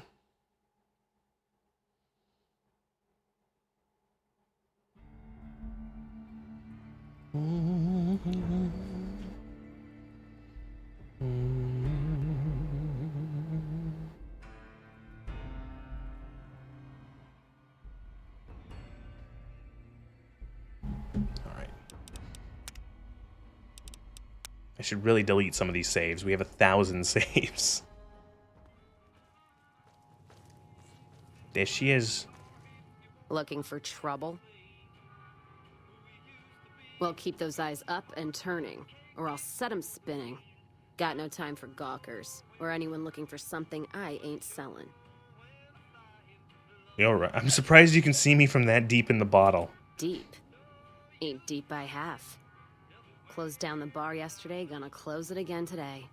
Alright. I should really delete some of these saves. We have 1,000 saves. There she is. Looking for trouble? Well, keep those eyes up and turning, or I'll set 'em spinning. Got no time for gawkers, or anyone looking for something I ain't selling. You're right. I'm surprised you can see me from that deep in the bottle. Deep? Ain't deep by half. Closed down the bar yesterday, gonna close it again today.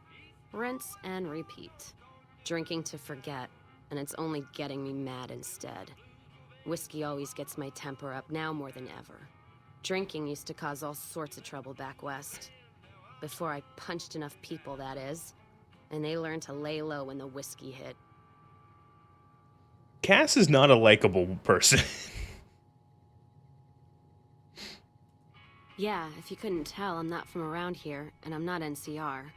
Rinse and repeat. Drinking to forget, and it's only getting me mad instead. Whiskey always gets my temper up, now more than ever. Drinking used to cause all sorts of trouble back west. Before I punched enough people, that is. And they learned to lay low when the whiskey hit. Cass is not a likable person. Yeah, if you couldn't tell, I'm not from around here, and I'm not NCR.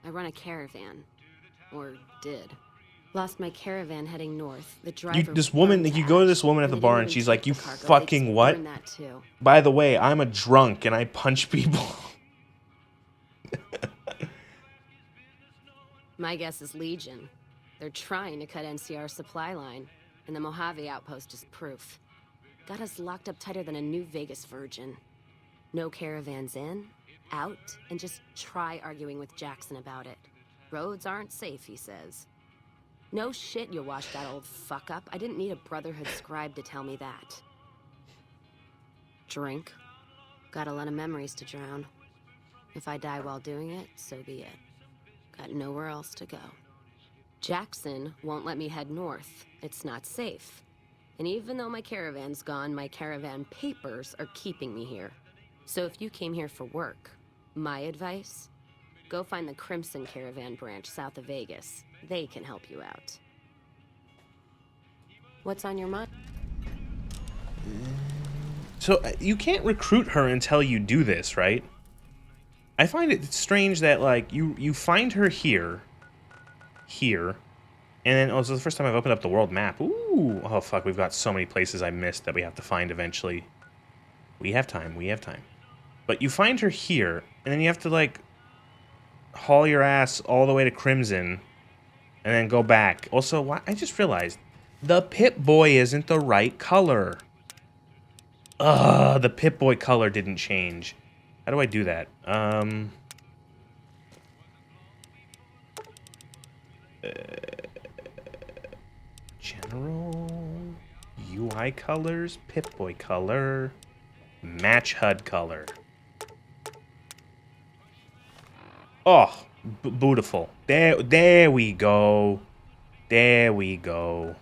I run a caravan. Or did. Lost my caravan heading north. The driver This woman, you go to this woman at the bar and she's like, you fucking what? By the way, I'm a drunk and I punch people. My guess is Legion. They're trying to cut NCR's supply line, and the Mojave outpost is proof. Got us locked up tighter than a New Vegas virgin. No caravans in, out, and just try arguing with Jackson about it. Roads aren't safe, he says. No shit, you washed that old fuck up. I didn't need a Brotherhood scribe to tell me that. Drink. Got a lot of memories to drown. If I die while doing it, so be it. Got nowhere else to go. Jackson won't let me head north. It's not safe. And even though my caravan's gone, my caravan papers are keeping me here. So if you came here for work, my advice, go find the Crimson Caravan branch south of Vegas. They can help you out. What's on your mind? So you can't recruit her until you do this, right? I find it strange that like you find her here, and then oh, this is the first time I've opened up the world map. Ooh, oh fuck, we've got so many places I missed that we have to find eventually. We have time. But you find her here, and then you have to like haul your ass all the way to Crimson, and then go back. Also, I just realized the Pip-Boy isn't the right color. Ugh, the Pip-Boy color didn't change. How do I do that? General UI colors, Pip-Boy color, match HUD color. Oh, beautiful. There we go. There we go.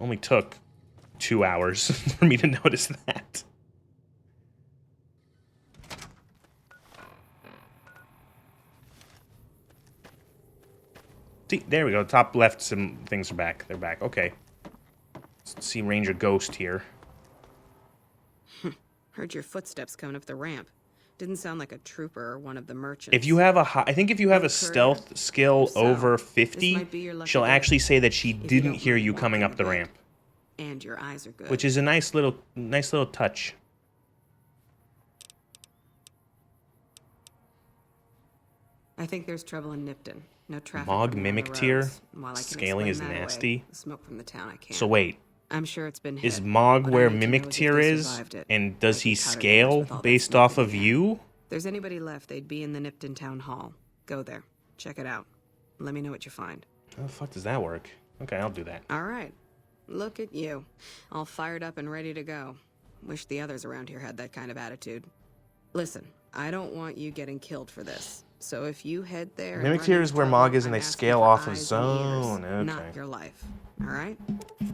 Only took 2 hours for me to notice that. See, there we go. Top left, some things are back. They're back. Okay. Let's see Ranger Ghost here. Heard your footsteps coming up the ramp. Didn't sound like a trooper or one of the merchants. If you have I think if you have a stealth skill over 50, she'll actually say that she didn't hear you coming up the ramp. And your eyes are good. Which is a nice little touch. I think there's trouble in Nipton. No traffic. Mog coming mimic on the tier. roads. While I can Scaling explain is that nasty. away, the smoke from the town I can't. So wait. I'm sure it's been Is hit. Mog What I where need to know mimic is if tier they is? survived it. And does I'd he be tired of the scale with all that based smoke off in of the air. you? If there's anybody left, they'd be in the Nipton Town Hall. Go there. Check it out. Let me know what you find. How the fuck does that work? Okay, I'll do that. All right. Look at you. All fired up and ready to go. Wish the others around here had that kind of attitude. Listen, I don't want you getting killed for this. So if you head there... Mimic tier is where Mog is and they scale off of zone. Okay. Not your life. All right? I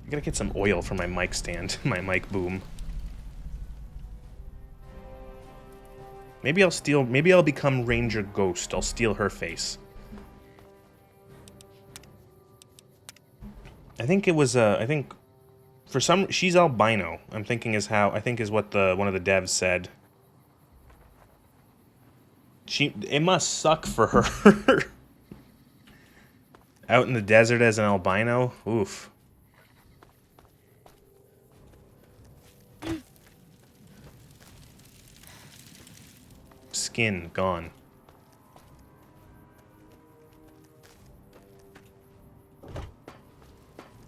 gotta get some oil for my mic stand, my mic boom. Maybe I'll become Ranger Ghost. I'll steal her face. I think it was, for some, she's albino. I'm thinking is what one of the devs said. It must suck for her. Out in the desert as an albino? Oof. Skin gone.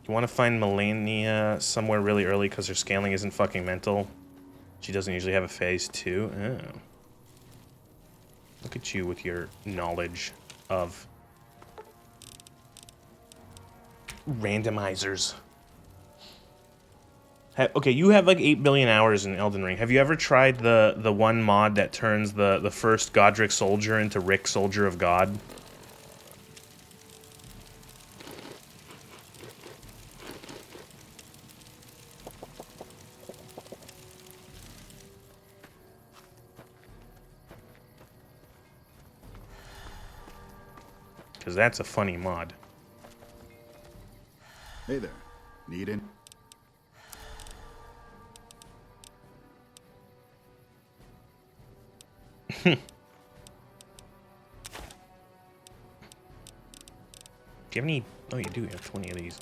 You want to find Melania somewhere really early because her scaling isn't fucking mental. She doesn't usually have a phase 2. Oh. Look at you with your knowledge of randomizers. Okay, you have like 8 billion hours in Elden Ring. Have you ever tried the one mod that turns the first Godric soldier into Rick, Soldier of God? Because that's a funny mod. Hey there. Need it? Do you have any... Oh, you do have 20 of these.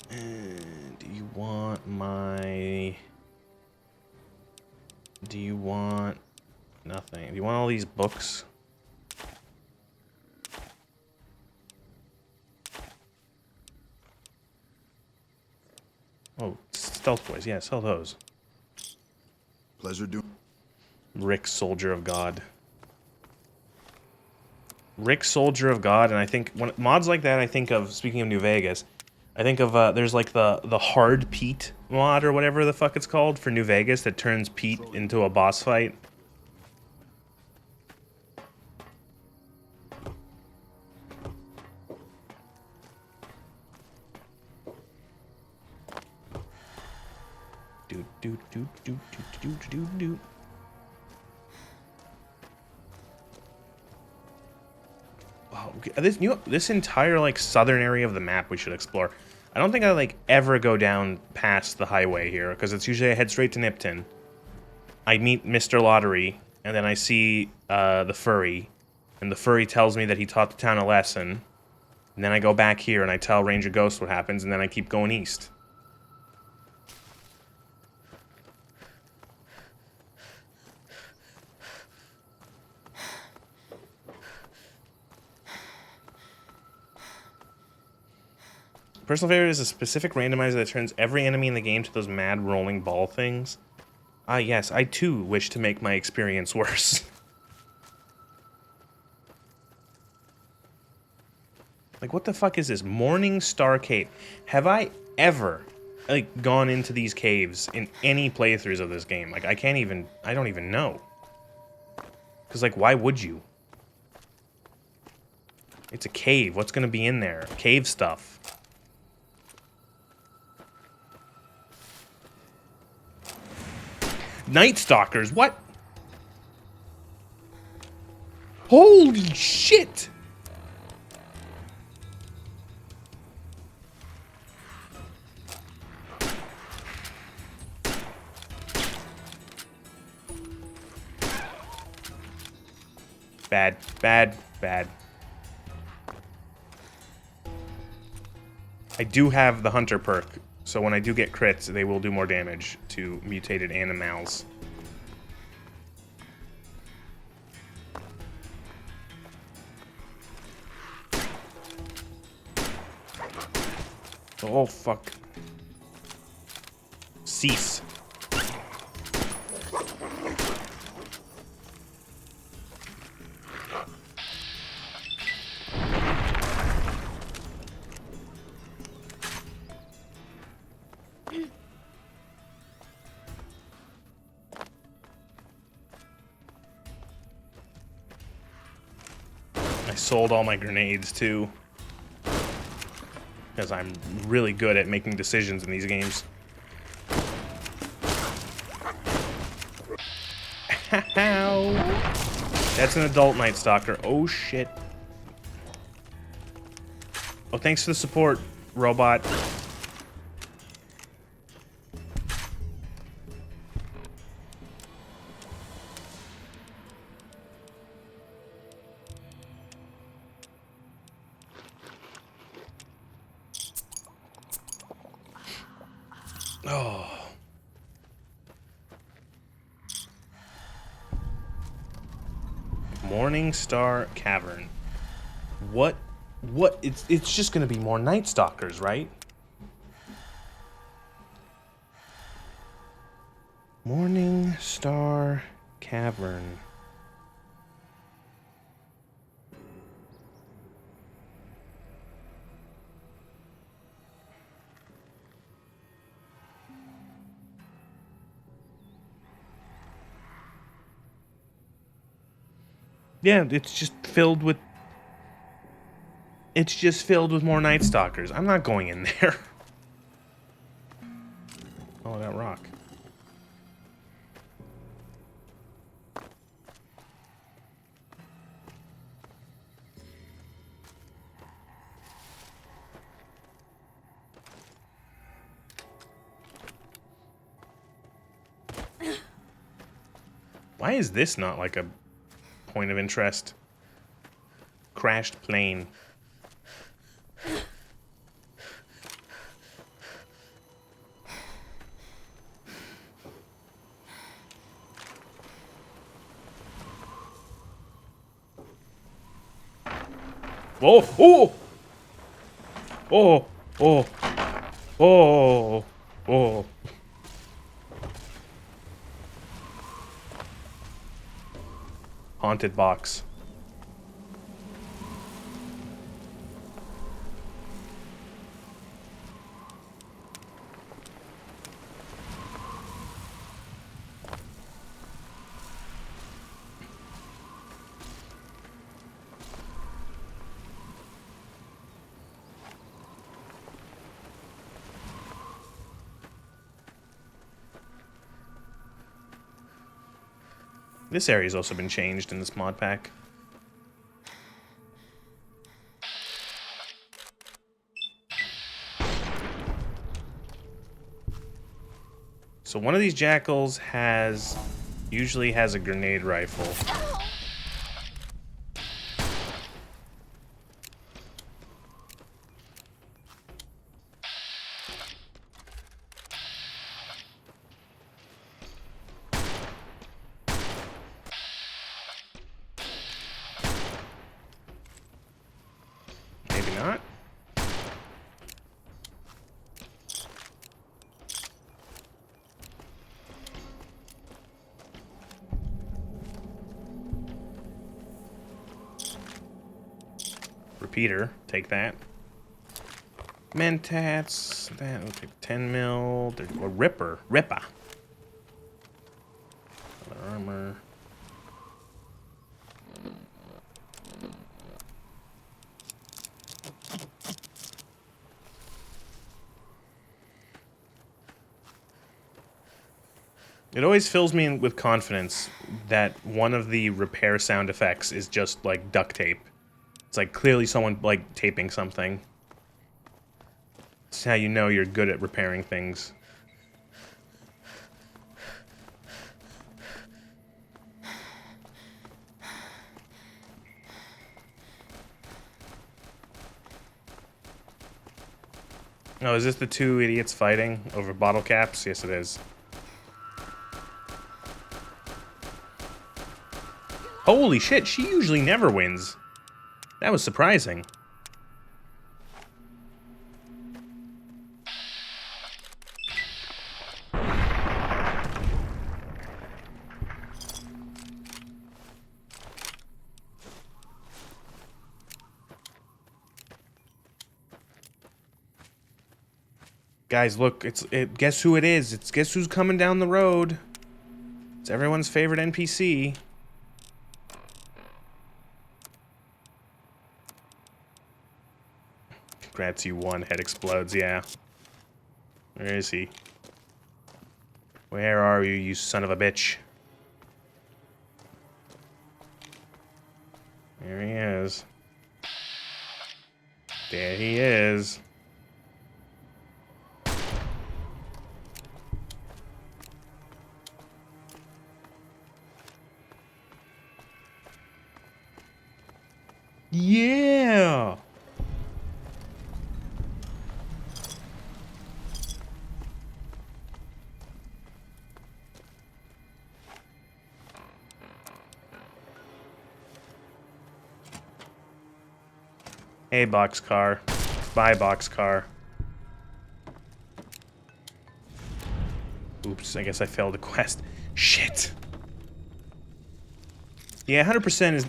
Do you want my... Do you want... Nothing. Do you want all these books? Oh, stealth boys. Yeah, sell those. Pleasure doing. Rick, Soldier of God. Rick, Soldier of God, and I think when mods like that, I think of, speaking of New Vegas, I think of there's like the hard Pete mod or whatever the fuck it's called for New Vegas that turns Pete into a boss fight. Do do do do do do do do. Wow, this entire like southern area of the map we should explore. I don't think I like ever go down past the highway here because it's usually I head straight to Nipton. I meet Mr. Lottery and then I see the furry, and the furry tells me that he taught the town a lesson. And then I go back here and I tell Ranger Ghost what happens, and then I keep going east. Personal favorite is a specific randomizer that turns every enemy in the game to those mad rolling ball things. Ah, yes, I too wish to make my experience worse. Like, what the fuck is this? Morning Star Cave. Have I ever, like, gone into these caves in any playthroughs of this game? Like, I don't even know. Because, like, why would you? It's a cave. What's gonna be in there? Cave stuff. Night Stalkers, what? Holy shit! Bad, bad, bad. I do have the Hunter perk, so when I do get crits, they will do more damage to mutated animals. Oh, fuck. Cease. I sold all my grenades too, because I'm really good at making decisions in these games. Ow! That's an adult Night Stalker. Oh shit. Oh, thanks for the support, robot. Oh. Morning Star Cavern. What? It's just gonna be more Night Stalkers, right? Morning Star Cavern. Yeah, it's just filled with... It's just filled with more Night Stalkers. I'm not going in there. Oh, that rock. Why is this not like a point of interest? Crashed plane. Oh! Oh! Oh! Oh! Oh! Oh! Haunted box. This area's also been changed in this mod pack. So one of these jackals usually has a grenade rifle. Maybe not. Repeater, take that. Mentats, that will take 10 mil. There's a Ripper. Other armor. It always fills me with confidence that one of the repair sound effects is just like duct tape. It's like clearly someone like taping something. It's how you know you're good at repairing things. Oh, is this the two idiots fighting over bottle caps? Yes, it is. Holy shit, she usually never wins. That was surprising. Guys, look, guess who it is? Guess who's coming down the road? It's everyone's favorite NPC. Congrats, you won. Head explodes, yeah. Where is he? Where are you, you son of a bitch? There he is. There he is. Yeah! Hey, boxcar. Bye, boxcar. Oops, I guess I failed the quest. Shit! Yeah, 100% is...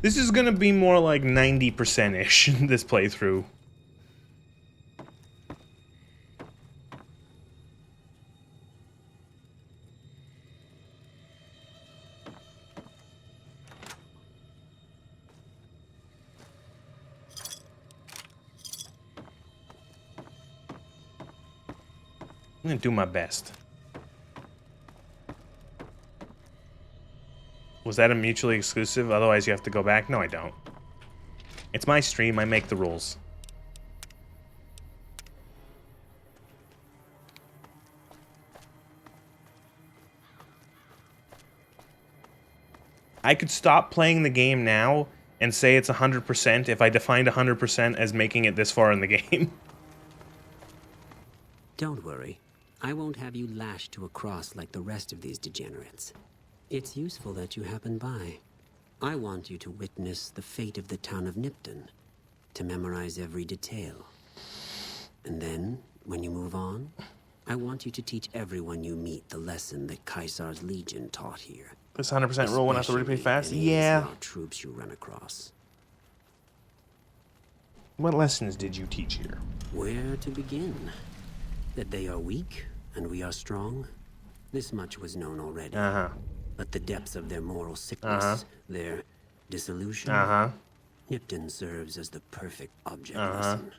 This is gonna be more like 90%-ish, this playthrough. I'm gonna do my best. Was that a mutually exclusive? Otherwise you have to go back? No, I don't. It's my stream, I make the rules. I could stop playing the game now and say it's 100% if I defined 100% as making it this far in the game. Don't worry. I won't have you lashed to a cross like the rest of these degenerates. It's useful that you happen by. I want you to witness the fate of the town of Nipton, to memorize every detail. And then, when you move on, I want you to teach everyone you meet the lesson that Caesar's legion taught here. This 100% rule won't have to repeat fast? Yeah. Troops you run across. What lessons did you teach here? Where to begin? That they are weak and we are strong? This much was known already. But the depths of their moral sickness, their disillusion, Nipton serves as the perfect object lesson.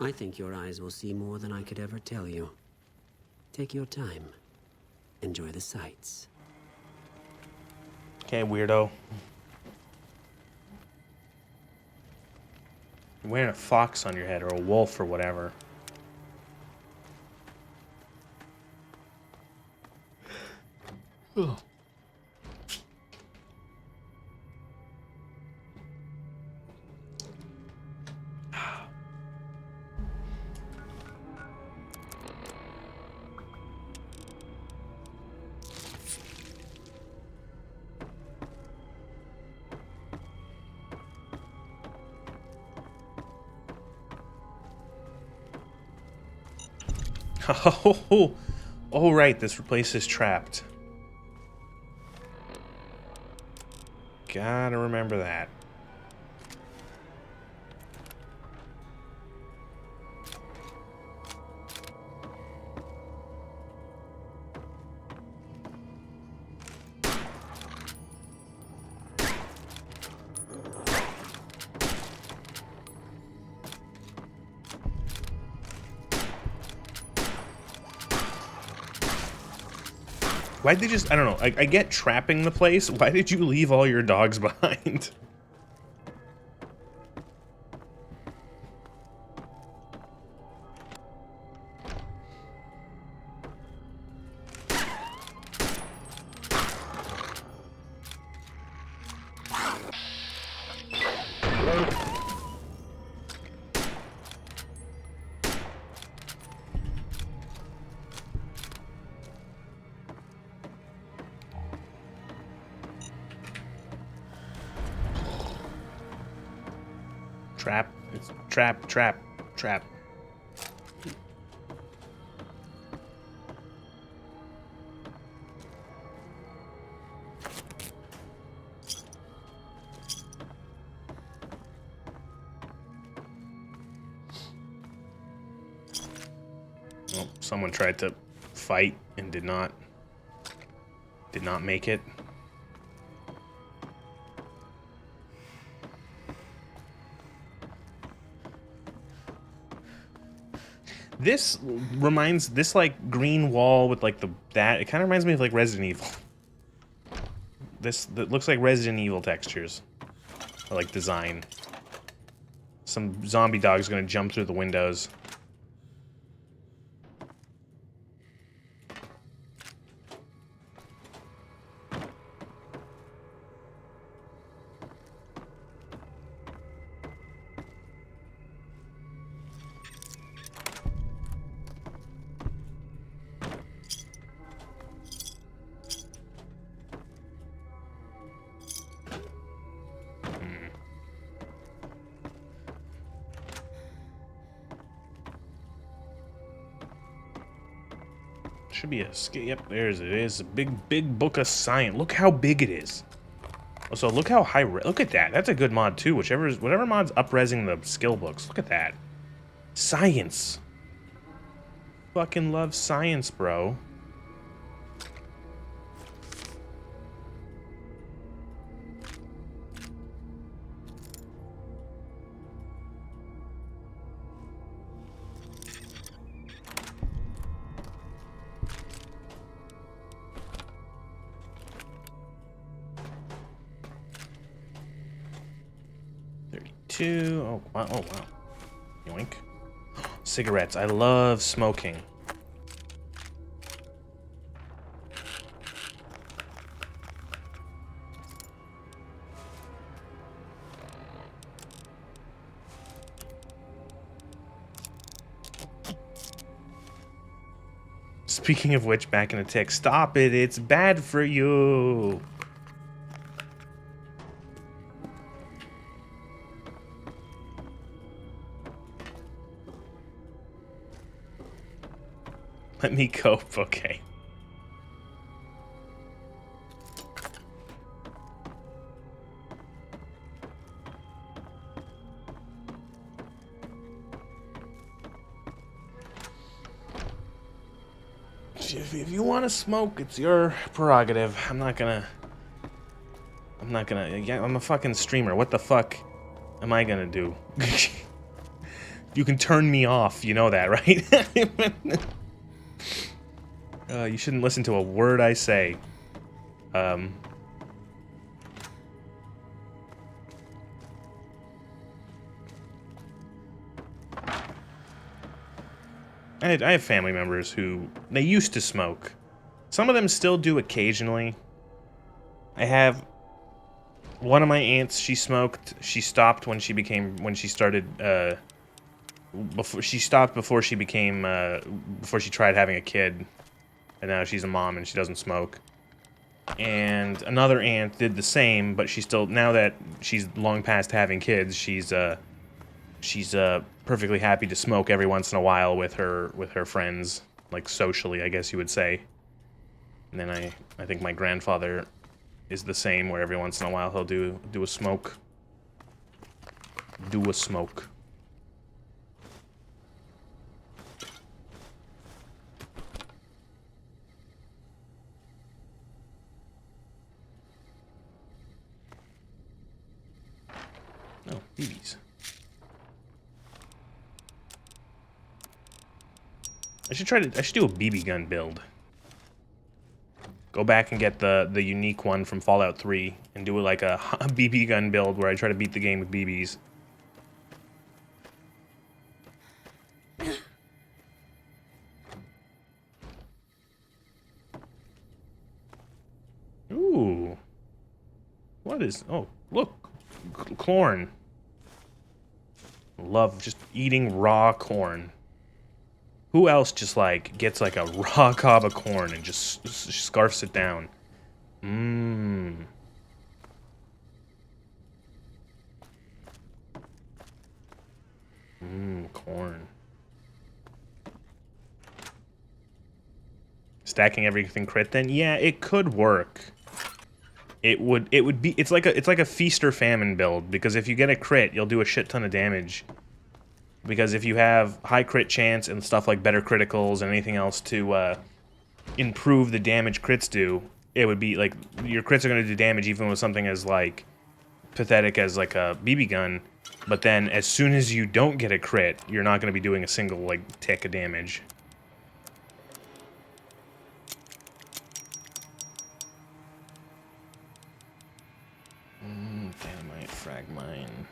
I think your eyes will see more than I could ever tell you. Take your time. Enjoy the sights. Okay, weirdo. You're wearing a fox on your head, or a wolf, or whatever. Ugh. Oh, right, this place is trapped. Gotta remember that. Why'd they just, I don't know, I get trapping the place. Why did you leave all your dogs behind? Trap. It's trap, trap, trap. Oh, someone tried to fight and did not make it. This reminds this like green wall with like that. It kind of reminds me of like Resident Evil. That looks like Resident Evil textures, or like design. Some zombie dog's gonna jump through the windows. Should be a yep, there's it is. A big book of science. Look how big it is. Also, look how high. Look at that. That's a good mod too. Whatever mod's up-resing the skill books. Look at that. Science. Fucking love science, bro. Oh wow, oh wow. Yoink. Cigarettes. I love smoking. Speaking of which, back in a tick. Stop it, it's bad for you. Let me cope, okay. If you want to smoke, it's your prerogative. I'm not gonna, yeah, I'm a fucking streamer. What the fuck am I gonna do? You can turn me off, you know that, right? You shouldn't listen to a word I say. I have family members who, they used to smoke. Some of them still do occasionally. I have one of my aunts, she smoked. She stopped when she started, before she tried having a kid. And now she's a mom and she doesn't smoke. And another aunt did the same, but she still, now that she's long past having kids, she's perfectly happy to smoke every once in a while with her friends, like socially, I guess you would say. And then I think my grandfather is the same, where every once in a while he'll do a smoke. Do a smoke. Oh, BBs. I should do a BB gun build. Go back and get the unique one from Fallout 3 and do like a BB gun build where I try to beat the game with BBs. Ooh. What is, oh, look. Corn. Love just eating raw corn. Who else just like gets like a raw cob of corn and just scarfs it down? Mmm. stacking everything crit, then yeah, it could work. It would be, it's like a feast or famine build, because if you get a crit, you'll do a shit ton of damage. Because if you have high crit chance and stuff like better criticals and anything else to improve the damage crits do, it would be like, your crits are going to do damage even with something as like pathetic as like a BB gun, but then as soon as you don't get a crit, you're not going to be doing a single like tick of damage. Dynamite, frag mine.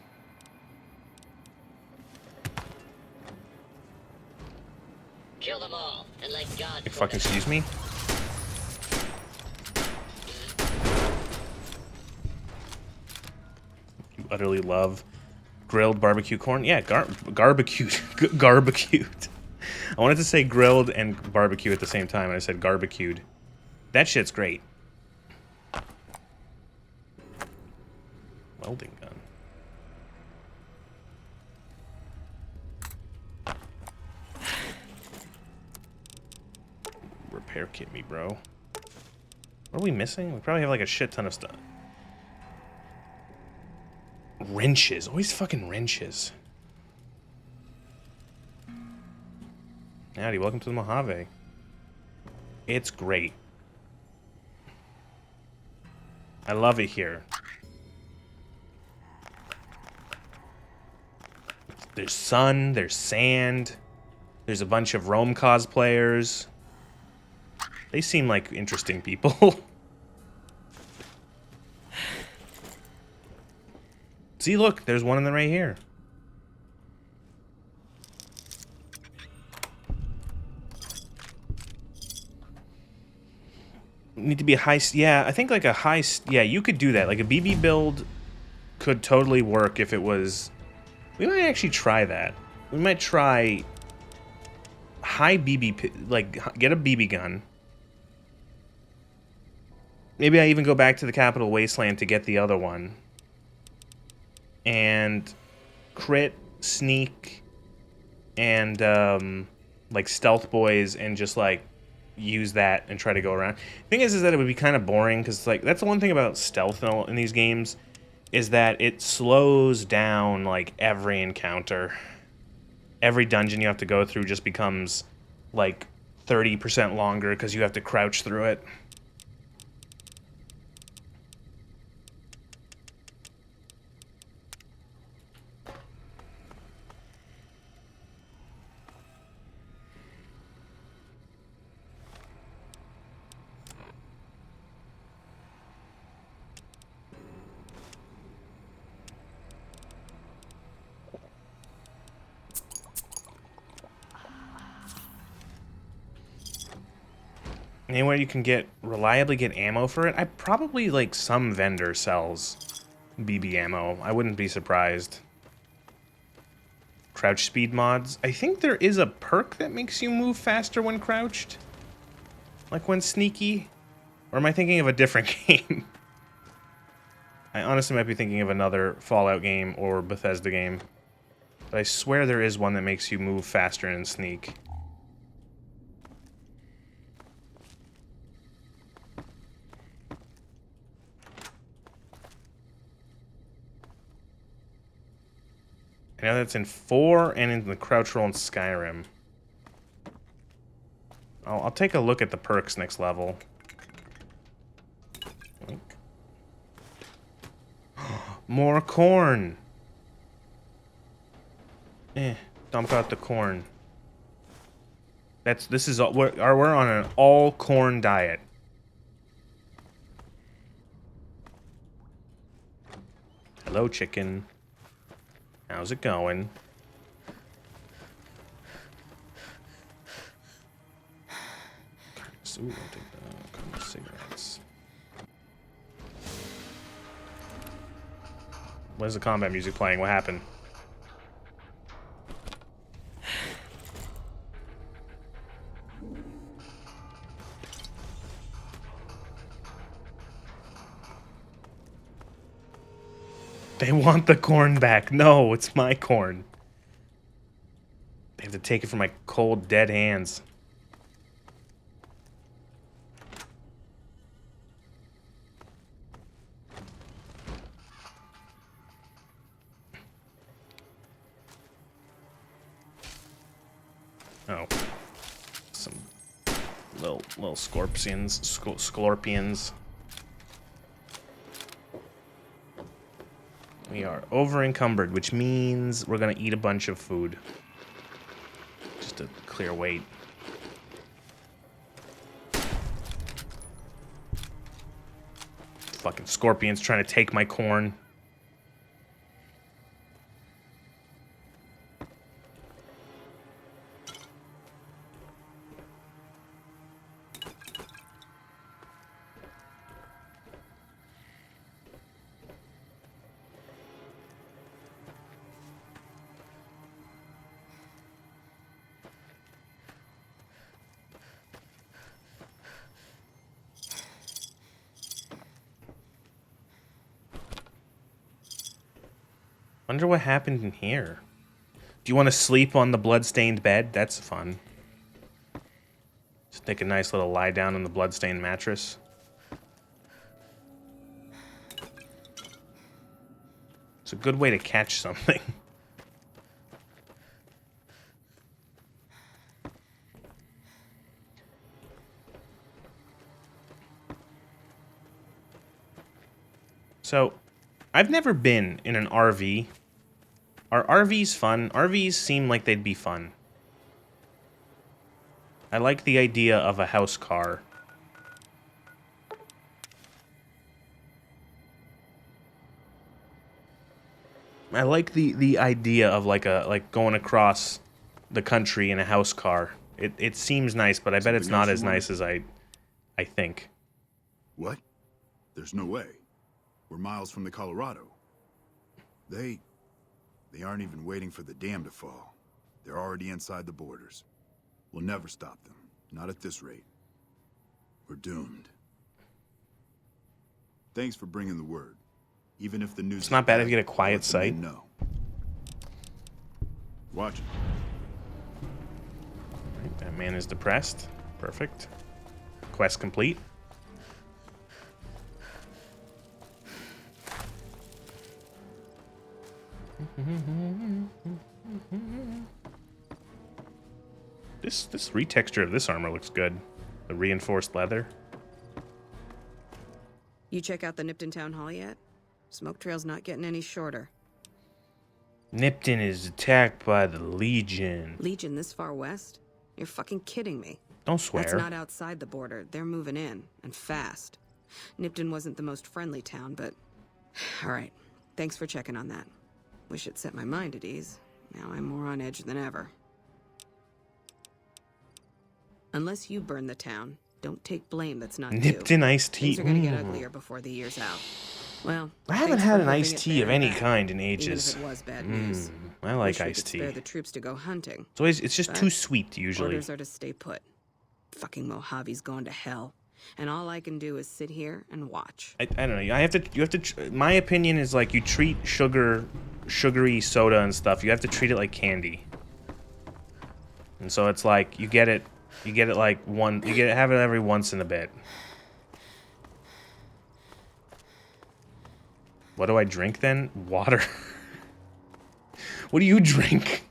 Kill them all, and let God. Like, fucking excuse me? You utterly love grilled barbecue corn? Yeah, barbecued. Garbecued. I wanted to say grilled and barbecue at the same time, and I said garbecued. That shit's great. Welding gun. Repair kit me, bro. What are we missing? We probably have like a shit ton of stuff. Wrenches. Always fucking wrenches. Howdy, welcome to the Mojave. It's great. I love it here. There's sun, there's sand, there's a bunch of Rome cosplayers. They seem like interesting people. See, look, there's one in the right here. Need to be a high... Yeah, I think like a high... Yeah, you could do that. Like a BB build could totally work if it was... We might actually try that. We might try high BB... Like, get a BB gun. Maybe I even go back to the Capital Wasteland to get the other one. And crit, sneak, and like stealth boys, and just like use that and try to go around. The thing is that it would be kind of boring, because like that's the one thing about stealth in these games, is that it slows down like every encounter. Every dungeon you have to go through just becomes like 30% longer because you have to crouch through it. Anywhere you can reliably get ammo for it? I probably, like, some vendor sells BB ammo. I wouldn't be surprised. Crouch speed mods. I think there is a perk that makes you move faster when crouched. Like when sneaky. Or am I thinking of a different game? I honestly might be thinking of another Fallout game or Bethesda game. But I swear there is one that makes you move faster and sneak. I know that's in 4 and in the crouch roll in Skyrim. I'll take a look at the perks next level. More corn! Dump out the corn. This is all, we're on an all corn diet. Hello, chicken. How's it going? Ooh, I'll take the cigarettes. Where's the combat music playing? What happened? They want the corn back. No, it's my corn. They have to take it from my cold, dead hands. little scorpions. Scorpions. We are over encumbered, which means we're gonna eat a bunch of food. Just to clear weight. Fucking scorpions trying to take my corn. Wonder what happened in here. Do you want to sleep on the bloodstained bed? That's fun. Just take a nice little lie down on the bloodstained mattress. It's a good way to catch something. So, I've never been in an RV. Are RVs fun? RVs seem like they'd be fun. I like the idea of a house car. I like the idea of like going across the country in a house car. It seems nice, but I bet it's not as nice as I think. What? There's no way. We're miles from the Colorado. They aren't even waiting for the dam to fall. They're already inside the borders. We'll never stop them. Not at this rate. We're doomed. Thanks for bringing the word. Even if the news It's not bad if you get a quiet site. No. Watch it. Right, that man is depressed. Perfect. Quest complete. This retexture of this armor looks good. The reinforced leather. You check out the Nipton Town Hall yet? Smoke trail's not getting any shorter. Nipton is attacked by the Legion. Legion this far west? You're fucking kidding me. Don't swear. That's not outside the border. They're moving in, and fast. Nipton wasn't the most friendly town, but... Alright, thanks for checking on that. Wish it set my mind at ease. Now I'm more on edge than ever. Unless you burn the town, don't take blame that's not due. Nipton iced tea. Things are gonna get uglier before the year's out. Well, I haven't had an iced tea of any kind in ages. Even if it was bad news. I like Wish we iced could tea. spare the troops to go hunting. It's just But too sweet usually. Orders are to stay put. Fucking Mojave's going to hell, and all I can do is sit here and watch. I don't know. You have to. My opinion is like you treat sugary soda and stuff. You have to treat it like candy. And so it's like you get it like have it every once in a bit. What do I drink then? Water. What do you drink?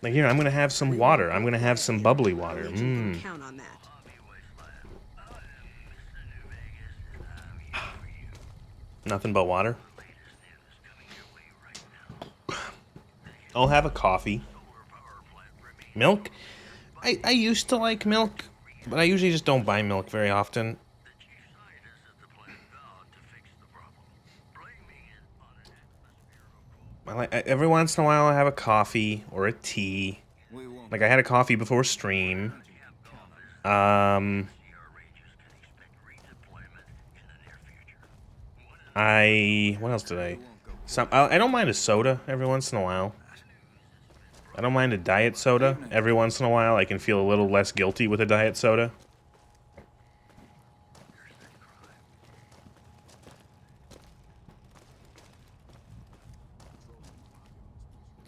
Like here, I'm gonna have some water. I'm gonna have some bubbly water. Count on that. Nothing but water. I'll have a coffee. Milk? I used to like milk, but I usually just don't buy milk very often. Every once in a while I have a coffee or a tea. Like I had a coffee before stream. What else did I? I don't mind a soda every once in a while. I don't mind a diet soda every once in a while. I can feel a little less guilty with a diet soda.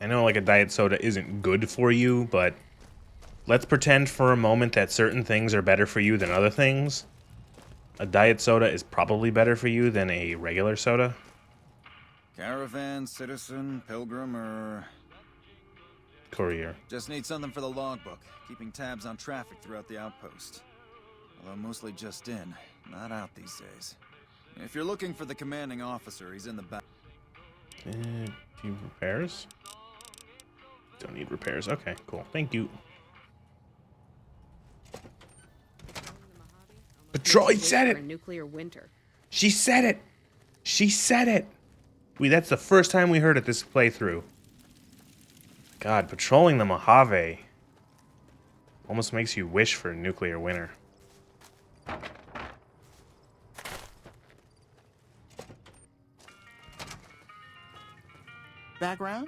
I know like a diet soda isn't good for you, but let's pretend for a moment that certain things are better for you than other things. A diet soda is probably better for you than a regular soda. Caravan, citizen, pilgrim, or courier. Just need something for the logbook, keeping tabs on traffic throughout the outpost. Although mostly just in, not out these days. If you're looking for the commanding officer, he's in the back. Do you repairs? Don't need repairs. Okay, cool. Thank you. Patrol, he said it! Nuclear winter. She said it! She said it! That's the first time we heard it this playthrough. God, patrolling the Mojave almost makes you wish for a nuclear winter. Background?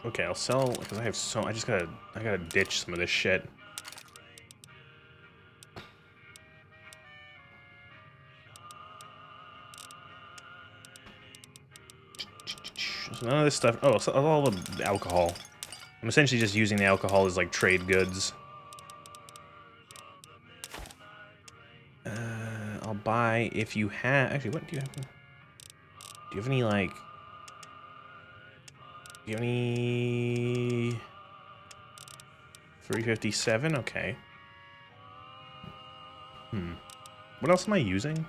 Okay, I'll sell because I have I gotta ditch some of this shit. So none of this stuff. Oh, so all the alcohol. I'm essentially just using the alcohol as like trade goods. I'll buy if you have. Actually, what do you have? Do you have any like? Do you have any? 357. Okay. What else am I using?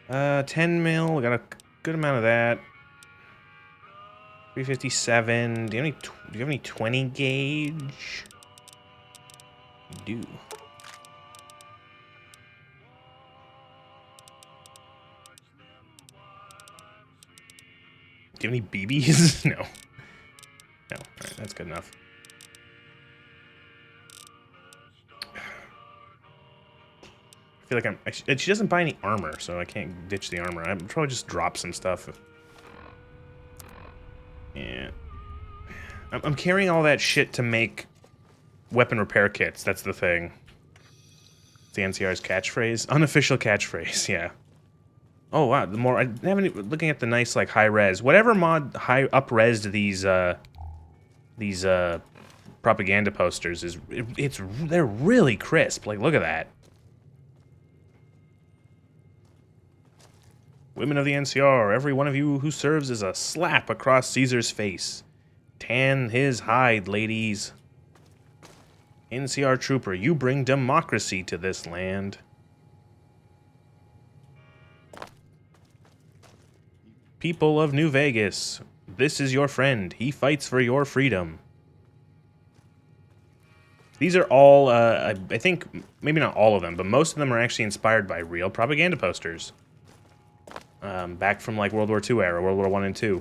10 mil. We got a good amount of that. 357. Do you have any 20 gauge? You do. Do you have any BBs? No. No. Alright, that's good enough. I feel like she doesn't buy any armor, so I can't ditch the armor. I'll probably just drop some stuff. Yeah. I'm carrying all that shit to make weapon repair kits. That's the thing. It's the NCR's catchphrase. Unofficial catchphrase, yeah. Oh, wow. The more... I haven't even... Looking at the nice, like, high-res. Whatever mod up-resed these propaganda posters is... They're really crisp. Like, look at that. Women of the NCR, every one of you who serves is a slap across Caesar's face. Tan his hide, ladies. NCR trooper, you bring democracy to this land. People of New Vegas, this is your friend. He fights for your freedom. These are all, I think, maybe not all of them, but most of them are actually inspired by real propaganda posters. Back from like World War II era, World War I and II.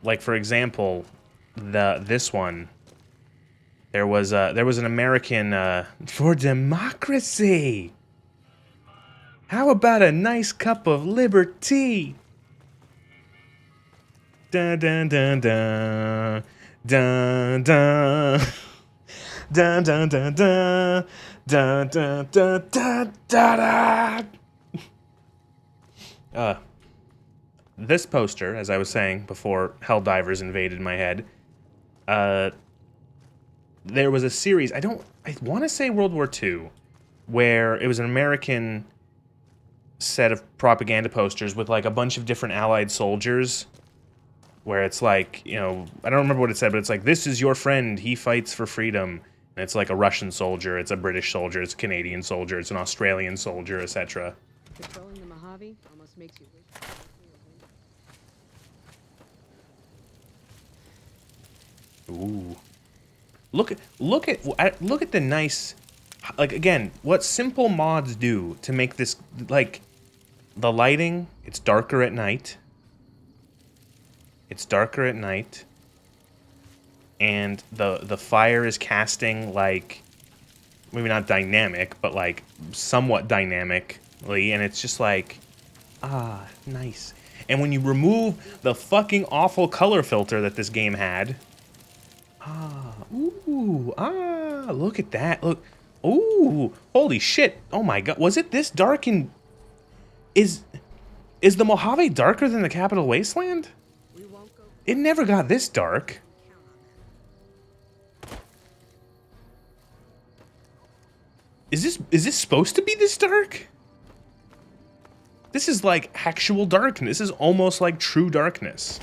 Like for example, this one. There was an American for democracy. How about a nice cup of liberty? Dun dun dun dun dun dun dun dun dun dun dun dun dun dun dun. This poster, as I was saying before Helldivers invaded my head, there was a series, I want to say World War II, where it was an American set of propaganda posters with like a bunch of different Allied soldiers, where it's like, you know, I don't remember what it said, but it's like, this is your friend, he fights for freedom. And it's like a Russian soldier, it's a British soldier, it's a Canadian soldier, it's an Australian soldier, etc. Patrolling the Mojave almost makes you wish. Ooh. Look at the nice, like, again, what simple mods do to make this, like, the lighting, it's darker at night. It's darker at night. And the fire is casting, like, maybe not dynamic, but, like, somewhat dynamically, and it's just like, ah, nice. And when you remove the fucking awful color filter that this game had, look at that. Look. Ooh, holy shit. Oh my god. Was it this dark in... Is the Mojave darker than the Capital Wasteland? It never got this dark. Is this supposed to be this dark? This is like actual darkness. This is almost like true darkness.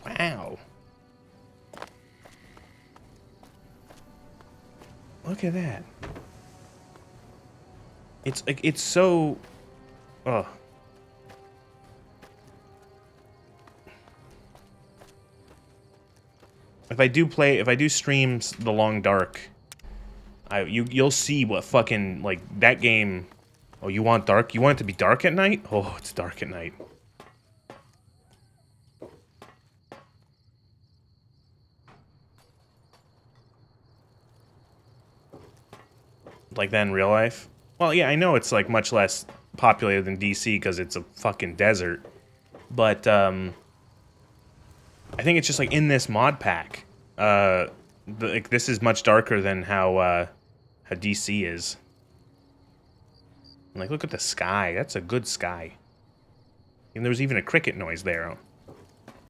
Wow. Look at that. It's like, it's so... Ugh. If I do stream The Long Dark, you'll see what fucking, like, that game... Oh, you want dark? You want it to be dark at night? Oh, it's dark at night. Like that in real life? Well, yeah, I know it's, like, much less populated than DC because it's a fucking desert. But, I think it's just, like, in this mod pack. Like, this is much darker than how DC is. Like, look at the sky. That's a good sky. And there was even a cricket noise there.